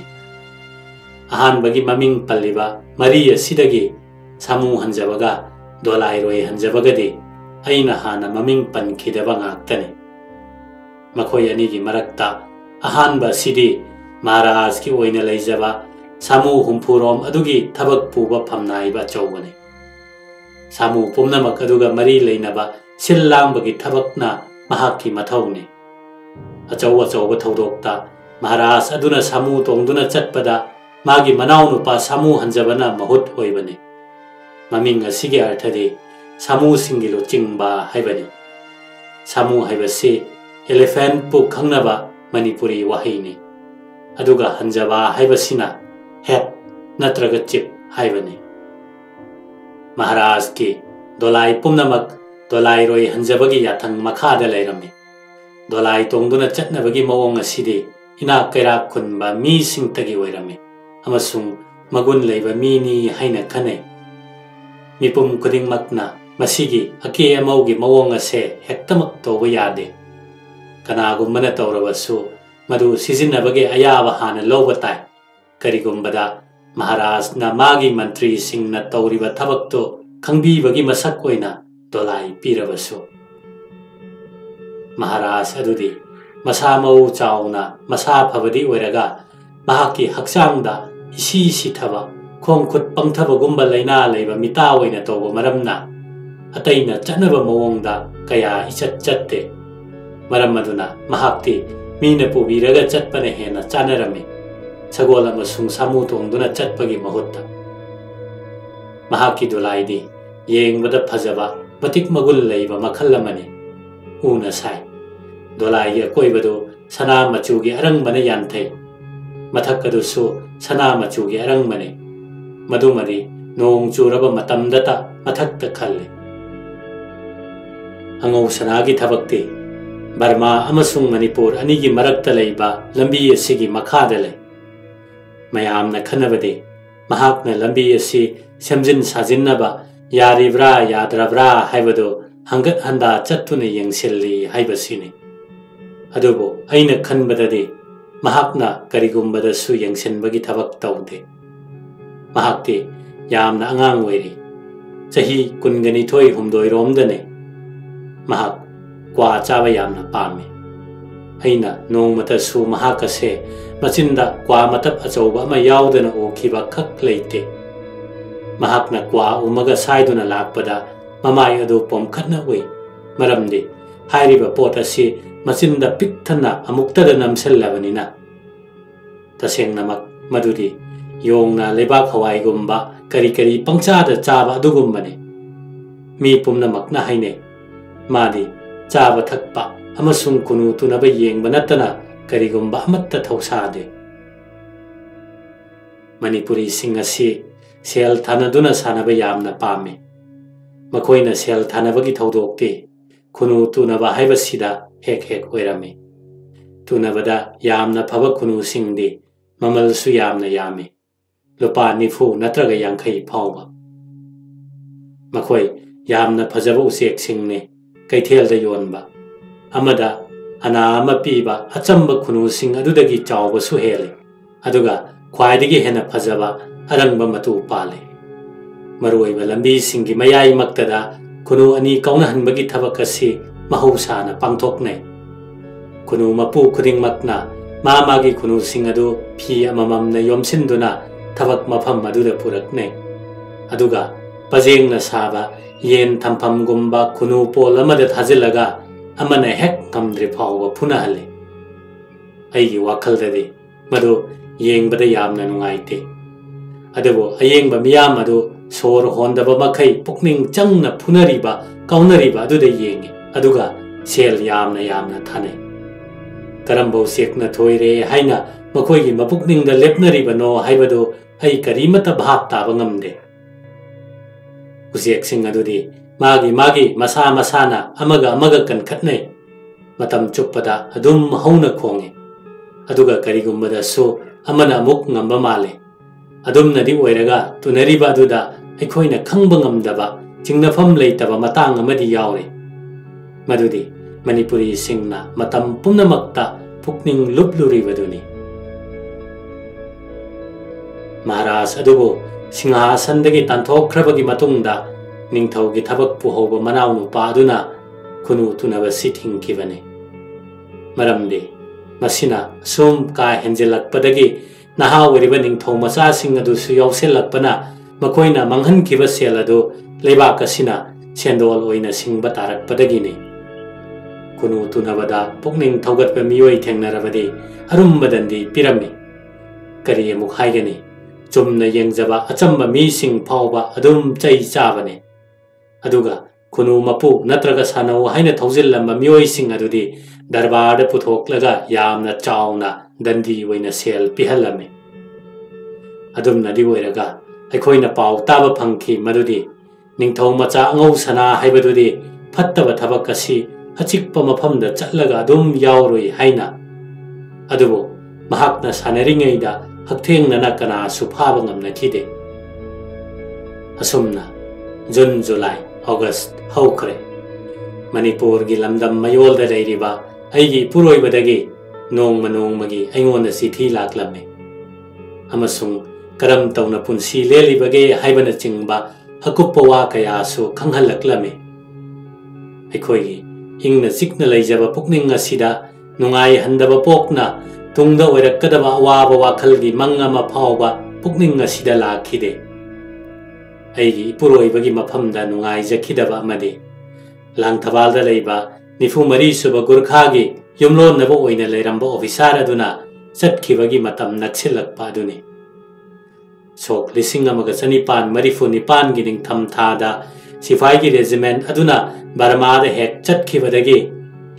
ꯑꯍꯥꯟꯕꯒꯤ ꯃꯃꯤꯡ ꯄꯜꯂꯤꯕ ꯃꯔꯤ ꯑꯁꯤꯗꯒꯤ ꯁꯥꯃꯨ ꯍꯟꯖꯕꯒ ꯗꯣꯂꯥꯏꯔꯣꯏ ꯍꯟꯖꯕꯒꯗꯤ ꯑꯩꯅ ꯍꯥꯟꯅ ꯃꯃꯤꯡ ꯄꯟꯈꯤꯗꯕ ꯉꯥꯛꯇꯅꯤ꯫ ꯃꯈꯣꯏ ꯑꯅꯤꯒꯤ ꯃꯔꯛꯇ ꯑꯍꯥꯟꯕ ꯑꯁꯤꯗꯤ ꯃꯍꯥꯔꯥꯖꯀꯤ ꯑꯣꯏꯅ ꯂꯩꯖꯕ ꯁꯥꯃꯨ 60ꯔꯣꯝ ꯑꯗꯨꯒꯤ ꯊꯕꯛ ꯄꯨꯕ ꯐꯝꯅꯥꯏꯕ ꯑꯆꯧꯕꯅꯤ꯫ ꯁꯥꯃꯨ ꯄꯨꯝꯅꯃꯛ ꯑꯗꯨꯒ ꯃꯔꯤ ꯂꯩꯅꯕ ꯁꯤꯜ ꯂꯥꯡꯕꯒꯤ ꯊꯕꯛꯅ ꯃꯍꯥꯛꯀꯤ ꯃꯊꯧꯅꯤ꯫ ꯑꯆꯧꯕ ꯊꯧꯗꯣꯛꯇ ꯃꯍꯥꯔꯥꯖ ꯑꯗꯨꯅ ꯁꯥꯃꯨ ꯇꯣꯡꯗꯨꯅ ꯆꯠꯄꯗ ꯃꯥꯒꯤ ꯃꯅꯥꯎꯅꯨꯄꯥ ꯁꯥꯃꯨ ꯍꯟꯖꯕꯅ ꯃꯍꯨꯠ ꯑꯣꯏꯕꯅꯤ꯫ ꯃꯃꯤꯡ ꯑꯁꯤꯒꯤ ꯑꯔꯊꯗꯤ ꯁꯥꯃꯨꯁꯤꯡꯒꯤ ꯂꯨꯆꯤꯡꯕ ꯍꯥꯏꯕꯅꯤ꯫ ꯁꯥꯃꯨ ꯍꯥꯏꯕꯁꯤ ꯏꯂꯤꯐꯦꯟꯠꯄꯨ ꯈꯪꯅꯕ ꯃꯅꯤꯄꯨꯔꯤ ꯋꯥꯍꯩꯅꯤ, ꯑꯗꯨꯒ ꯍꯟꯖꯕ ꯍꯥꯏꯕꯁꯤꯅ ꯍꯦꯗ ꯅꯠꯇ꯭ꯔꯒ ꯆꯤꯞ ꯍꯥꯏꯕꯅꯤ꯫ ꯃꯍꯥꯔꯥꯖꯀꯤ ꯗꯣꯂꯥꯏ ꯄꯨꯝꯅꯃꯛ ꯗꯣꯂꯥꯏꯔꯣꯏ ꯍꯟꯖꯕꯒꯤ ꯌꯥꯊꯪ ꯃꯈꯥꯗ ꯂꯩꯔꯝꯃꯤ꯫ ꯗꯣꯂꯥꯏ ꯇꯣꯡꯗꯨꯅ ꯆꯠꯅꯕꯒꯤ ꯃꯑꯣꯡ ꯑꯁꯤꯗꯤ ꯏꯅꯥꯛ ꯀꯩꯔꯥꯛ ꯈꯨꯟꯕ ꯃꯤꯁꯤꯡꯇꯒꯤ ꯑꯣꯏꯔꯝꯃꯤ ꯑꯃꯁꯨꯡ ꯃꯒꯨꯟ ꯂꯩꯕ ꯃꯤꯅꯤ ꯍꯥꯏꯅ ꯈꯟꯅꯩ꯫ ꯃꯤꯄꯨꯝ ꯈꯨꯗꯤꯡꯃꯛꯅ ꯃꯁꯤꯒꯤ ꯑꯀꯦ ꯑꯃꯧꯒꯤ ꯃꯑꯣꯡ ꯑꯁꯦ ꯍꯦꯛꯇꯃꯛ ꯇꯧꯕ ꯌꯥꯗꯦ꯫ ꯀꯅꯥꯒꯨꯝꯕꯅ ꯇꯧꯔꯕꯁꯨ ꯃꯗꯨ ꯁꯤꯖꯤꯟꯅꯕꯒꯤ ꯑꯌꯥꯕ ꯍꯥꯟꯅ ꯂꯧꯕ ꯇꯥꯏ, ꯀꯔꯤꯒꯨꯝꯕꯗ ꯃꯍꯥꯔꯥꯖꯅ ꯃꯥꯒꯤ ꯃꯟꯇ꯭ꯔꯤꯁꯤꯡꯅ ꯇꯧꯔꯤꯕ ꯊꯕꯛꯇꯨ ꯈꯪꯕꯤꯕꯒꯤ ꯃꯁꯛ ꯑꯣꯏꯅ ꯗꯣꯂꯥꯏ ꯄꯤꯔꯕꯁꯨ꯫ ꯃꯍꯥꯔꯥꯖ ꯑꯗꯨꯗꯤ ꯃꯁꯥ ꯃꯎ ꯆꯥꯎꯅ ꯃꯁꯥ ꯐꯕꯗꯤ ꯑꯣꯏꯔꯒ ꯃꯍꯥꯛꯀꯤ ꯍꯛꯆꯥꯡꯗ ꯏꯁꯤ ꯁꯤꯊꯕ, ꯈꯣꯡ ꯈꯨꯠ ꯄꯪꯊꯕꯒꯨꯝꯕ ꯂꯩꯅꯥ ꯂꯩꯕ ꯃꯤꯇꯥ ꯑꯣꯏꯅ ꯇꯧꯕ ꯃꯔꯝꯅ ꯑꯇꯩꯅ ꯆꯠꯅꯕ ꯃꯑꯣꯡꯗ ꯀꯌꯥ ꯏꯆꯠ ꯆꯠꯇꯦ꯫ ꯃꯔꯝ ꯑꯗꯨꯅ ꯃꯍꯥꯛꯇꯤ ꯃꯤꯅ ꯄꯨꯕꯤꯔꯒ ꯆꯠꯄꯅ ꯍꯦꯟꯅ ꯆꯥꯅꯔꯝꯃꯤ, ꯁꯒꯣꯜ ꯑꯃꯁꯨꯡ ꯁꯥꯃꯨ ꯇꯣꯡꯗꯨꯅ ꯆꯠꯄꯒꯤ ꯃꯍꯨꯠꯇ꯫ ꯃꯍꯥꯛꯀꯤ ꯗꯣꯂꯥꯏꯗꯤ ꯌꯦꯡꯕꯗ ꯐꯖꯕ, ꯃꯇꯤꯛ ꯃꯒꯨꯟ ꯂꯩꯕ ꯃꯈꯜ ꯑꯃꯅꯤ꯫ ꯎꯅ ꯁꯥꯏ꯫ ꯗꯣꯂꯥꯏꯒꯤ ꯑꯀꯣꯏꯕꯗꯨ ꯁꯅꯥ ꯃꯆꯨꯒꯤ ꯑꯔꯪꯕꯅ ꯌꯥꯟꯊꯩ, ꯃꯊꯛ ꯑꯗꯨꯁꯨ ꯁꯅꯥ ꯃꯆꯨꯒꯤ ꯑꯔꯪꯕꯅꯤ, ꯃꯗꯨꯃꯗꯤ ꯅꯣꯡ ꯆꯨꯔꯕ ꯃꯇꯝꯗꯇ ꯃꯊꯛꯇ ꯈꯜꯂꯤ꯫ ꯑꯉꯧꯁꯅꯥꯒꯤ ꯊꯕꯛꯇꯤ ꯕꯔꯃꯥ ꯑꯃꯁꯨꯡ ꯃꯅꯤꯄꯨꯔ ꯑꯅꯤꯒꯤ ꯃꯔꯛꯇ ꯂꯩꯕ ꯂꯝꯕꯤ ꯑꯁꯤꯒꯤ ꯃꯈꯥꯗ ꯂꯩ꯫ ꯃꯌꯥꯝꯅ ꯈꯟꯅꯕꯗꯤ ꯃꯍꯥꯛꯅ ꯂꯝꯕꯤ ꯑꯁꯤ ꯁꯦꯝꯖꯤꯟ ꯁꯥꯖꯤꯟꯅꯕ ꯌꯥꯔꯤꯕ꯭ꯔꯥ ꯌꯥꯗ꯭ꯔꯕ꯭ꯔꯥ ꯍꯥꯏꯕꯗꯨ ꯍꯪꯒꯠ ꯍꯟꯗꯥ ꯆꯠꯇꯨꯅ ꯌꯦꯡꯁꯤꯜꯂꯤ ꯍꯥꯏꯕꯁꯤꯅꯤ꯫ ꯑꯗꯨꯕꯨ ꯑꯩꯅ ꯈꯟꯕꯗꯗꯤ ꯃꯍꯥꯛꯅ ꯀꯔꯤꯒꯨꯝꯕꯗꯁꯨ ꯌꯦꯡꯁꯤꯟꯕꯒꯤ ꯊꯕꯛ ꯇꯧꯗꯦ꯫ ꯃꯍꯥꯛꯇꯤ ꯌꯥꯝꯅ ꯑꯉꯥꯡ ꯑꯣꯏꯔꯤ, ꯆꯍꯤ 22-23ꯔꯣꯝꯗꯅꯤ꯫ ꯃꯍꯥꯛ ꯀ꯭ꯋꯥ ꯆꯥꯕ ꯌꯥꯝꯅ ꯄꯥꯝꯃꯤ꯫ ꯑꯩꯅ ꯅꯣꯡꯃꯇꯁꯨ ꯃꯍꯥꯛ ꯑꯁꯦ ꯃꯆꯤꯟꯗ ꯀ꯭ꯋꯥ ꯃꯇꯞ ꯑꯆꯧꯕ ꯑꯃ ꯌꯥꯎꯗꯅ ꯎꯈꯤꯕ ꯈꯛ ꯂꯩꯇꯦ꯫ ꯃꯍꯥꯛꯅ ꯀ꯭ꯋꯥ ꯎꯝꯃꯒ ꯁꯥꯏꯗꯨꯅ ꯂꯥꯛꯄꯗ ꯃꯃꯥꯏ ꯑꯗꯨ ꯄꯣꯝꯈꯠꯅ ꯎꯏ, ꯃꯔꯝꯗꯤ ꯍꯥꯏꯔꯤꯕ ꯄꯣꯠ ꯑꯁꯤ ꯃꯆꯤꯟꯗ ꯄꯤꯛ ꯊꯟꯅ ꯑꯃꯨꯛꯇꯗ ꯅꯝꯁꯤꯜꯂꯕꯅꯤꯅ꯫ ꯇꯁꯦꯡꯅꯃꯛ ꯃꯗꯨꯗꯤ ꯌꯣꯡꯅ ꯂꯩꯕꯥꯛ ꯍꯋꯥꯏꯒꯨꯝꯕ ꯀꯔꯤ ꯀꯔꯤ ꯄꯪꯆꯥꯗ ꯆꯥꯕ ꯑꯗꯨꯒꯨꯝꯕꯅꯤ꯫ ꯃꯤ ꯄꯨꯝꯅꯃꯛꯅ ꯍꯥꯏꯅꯩ ꯃꯥꯗꯤ ꯆꯥꯕ ꯊꯛꯄ ꯑꯃꯁꯨꯡ ꯀꯨꯅꯨ ꯇꯨꯅꯕ ꯌꯦꯡꯕ ꯅꯠꯇꯅ ꯀꯔꯤꯒꯨꯝꯕ ꯑꯃꯠꯇ ꯊꯧꯁꯥꯗꯦ꯫ ꯃꯅꯤꯄꯨꯔꯤꯁꯤꯡ ꯑꯁꯤ ꯁꯦꯜ ꯊꯥꯅꯗꯨꯅ ꯁꯥꯟꯅꯕ ꯌꯥꯝꯅ ꯄꯥꯝꯃꯤ꯫ ꯃꯈꯣꯏꯅ ꯁꯦꯜ ꯊꯥꯅꯕꯒꯤ ꯊꯧꯗꯣꯛꯇꯤ ꯈꯨꯅꯨ ꯇꯨꯅꯕ ꯍꯥꯏꯕꯁꯤꯗ ꯍꯦꯛ ꯑꯣꯏꯔꯝꯃꯤ꯫ ꯇꯨꯅꯕꯗ ꯌꯥꯝꯅ ꯐꯕ ꯈꯨꯅꯨꯁꯤꯡꯗꯤ ꯃꯃꯜꯁꯨ ꯌꯥꯝꯅ ꯌꯥꯝꯃꯤ, ꯂꯨꯄꯥ 40 ꯅꯠꯇ꯭ꯔꯒ 50 ꯐꯥꯎꯕ꯫ ꯃꯈꯣꯏ ꯌꯥꯝꯅ ꯐꯖꯕ ꯎꯆꯦꯛꯁꯤꯡꯅꯤ ꯀꯩꯊꯦꯜꯗ ꯌꯣꯟꯕ, ꯑꯃꯗ ꯑꯅꯥ ꯑꯃ ꯄꯤꯕ ꯑꯆꯝꯕ ꯈꯨꯅꯨꯁꯤꯡ ꯑꯗꯨꯗꯒꯤ ꯆꯥꯎꯕꯁꯨ ꯍꯦꯜꯂꯤ, ꯑꯗꯨꯒ ꯈ꯭ꯋꯥꯏꯗꯒꯤ ꯍꯦꯟꯅ ꯐꯖꯕ ꯑꯔꯪꯕ ꯃꯇꯨ ꯄꯥꯜꯂꯤ꯫ ꯃꯔꯨꯑꯣꯏꯕ ꯂꯝꯕꯤꯁꯤꯡꯒꯤ ꯃꯌꯥꯏꯃꯛꯇꯗ ꯈꯨꯅꯨ ꯑꯅꯤ ꯀꯥꯎꯅꯍꯟꯕꯒꯤ ꯊꯕꯛ ꯑꯁꯤ ꯃꯍꯧꯁꯥꯅ ꯄꯥꯡꯊꯣꯛꯅꯩ꯫ ꯈꯨꯅꯨ ꯃꯄꯨ ꯈꯨꯗꯤꯡꯃꯛꯅ ꯃꯥꯒꯤ ꯈꯨꯅꯨꯁꯤꯡ ꯑꯗꯨ ꯐꯤ ꯑꯃꯃꯝꯅ ꯌꯣꯝꯁꯤꯟꯗꯨꯅ ꯊꯕꯛ ꯃꯐꯝ ꯑꯗꯨꯗ ꯄꯨꯔꯛꯅꯩ, ꯑꯗꯨꯒ ꯄꯖꯦꯡꯅ ꯁꯥꯕ ꯌꯦꯟ ꯊꯝꯐꯝꯒꯨꯝꯕ ꯈꯨꯅꯨ ꯄꯣꯜ ꯑꯃꯗ ꯊꯥꯖꯤꯜꯂꯒ ꯑꯃꯅ ꯍꯦꯛ ꯉꯝꯗ꯭ꯔꯤ ꯐꯥꯎꯕ ꯐꯨꯅꯍꯜꯂꯤ꯫ ꯑꯩꯒꯤ ꯋꯥꯈꯜꯗꯗꯤ ꯃꯗꯨ ꯌꯦꯡꯕꯗ ꯌꯥꯝꯅ ꯅꯨꯡꯉꯥꯏꯇꯦ, ꯑꯗꯨꯕꯨ ꯑꯌꯦꯡꯕ ꯃꯤꯌꯥꯝ ꯑꯗꯨ ꯁꯣꯔ ꯍꯣꯟꯗꯕ ꯃꯈꯩ ꯄꯨꯛꯅꯤꯡ ꯆꯪꯅ ꯐꯨꯅꯔꯤꯕ ꯀꯥꯎꯅꯔꯤꯕ ꯑꯗꯨꯗ ꯌꯦꯡꯉꯤ, ꯑꯗꯨꯒ ꯁꯦꯜ ꯌꯥꯝꯅ ꯊꯥꯅꯩ꯫ ꯀꯔꯝꯕ ꯎꯆꯦꯛꯅ ꯊꯣꯏꯔꯦ ꯍꯥꯏꯅ ꯃꯈꯣꯏꯒꯤ ꯃꯄꯨꯛꯅꯤꯡꯗ ꯂꯦꯞꯅꯔꯤꯕꯅꯣ ꯍꯥꯏꯕꯗꯨ ꯑꯩ ꯀꯔꯤꯃꯠꯇ ꯚꯥꯞ ꯇꯥꯕ ꯉꯝꯗꯦ꯫ उजेक्सिंग अदुदी मागी मसा मसाना अमगा कनखटनै matam chuppada adum hauna khonge aduga karigumbada so amana muk ngamba male adum nadi oiraga tunariba aduda aikhoina khangba ngamdaba jingnafam leitaba matang amadi yaure madudi manipuri singna matam pumnamakta pukning lupluri baduni maharaj adubo singhasan-dagi tanthokhrabagi matungda ningthaugi thabak puhoba manaw nupa aduna kunu tunaba sithingkibane maramdi masina sum ka henjelakpadagi naha weriba ningthau macha sing adu su yauselakpana makoina manghankiba sel adu leibak asina sendol oina singba tarakpadagi ne kunu tunabada pukning thaugatpa miyoi thengnarabadi arumbadandi pirami kari amuk haigani chumna yengjaba achamba mi sing phawba adum chai chabane aduga kunu mapu natraga sanau haina thaujilamma miyoi sing adudi darbar puthoklaga yamna chauna dandi oina sel pihalame adum nadi oiraga aikhoina paw taba phangki madudi ningthau macha angau sana haibadudi phattaba thabak asi achikpa maphamda chatlaga adum yauroi haina adubo mahakna sanaringeida hakthengna kana suphaba ngamna khide asumna June July August haukhre Manipur gi lamdam mayol da leiriba aigi puroi badagi nongmagi aingonda sithi laklame amasung karam tawna punsi lelibage haibana chingba hakuppa wa kaya su khanghalak-lame aikhoigi ingna sikna leijaba pukning asida nungai handaba pokna tungda oirakkadaba awaba wakhalgi mangama phawba pukning asida lakhide aigi puroibagi maphamda nungai jakhidaba amadi langthabalda leiba nifu mari suba gurkhagi yumlon nabo oina leiramba officer aduna chatkibagi matam naksilakpa aduni sok lising amaga chanipan marifu nipan gi ningtham thada sifai gi regiment aduna Burma da hek chatkibadagi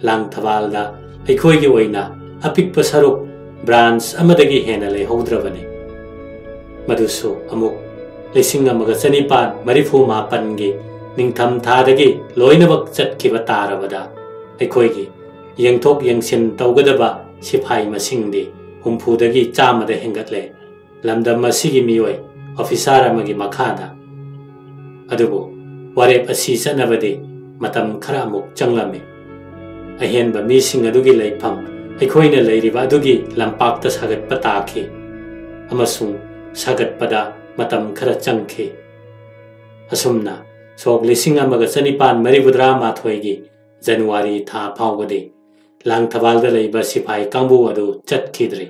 langthabalda aikhoi gi oina apikpa saruk branch amadagi hena leihaudrabani madusu amuk lising amaga chanipan marifu mapan gi ningtham thadagi loinabak chatkhiba tarabada aikhoigi yengthok yengsin tawgadaba siphai masingdi humphudagi chamada hengatle lamdam masigi miyoi officer amagi makhada adubu warep asi sanabadi matam khara amuk changlame ahenba mising adugi leifam aikhoina leiriba adugi lampakta sagatpa takhi amasung sagatpada matam khara changkhi asumna sok lising amaga chanipan maribudra mathoigi January tha phawgadi langthabalda leiba siphai kangbu adu chatkhidri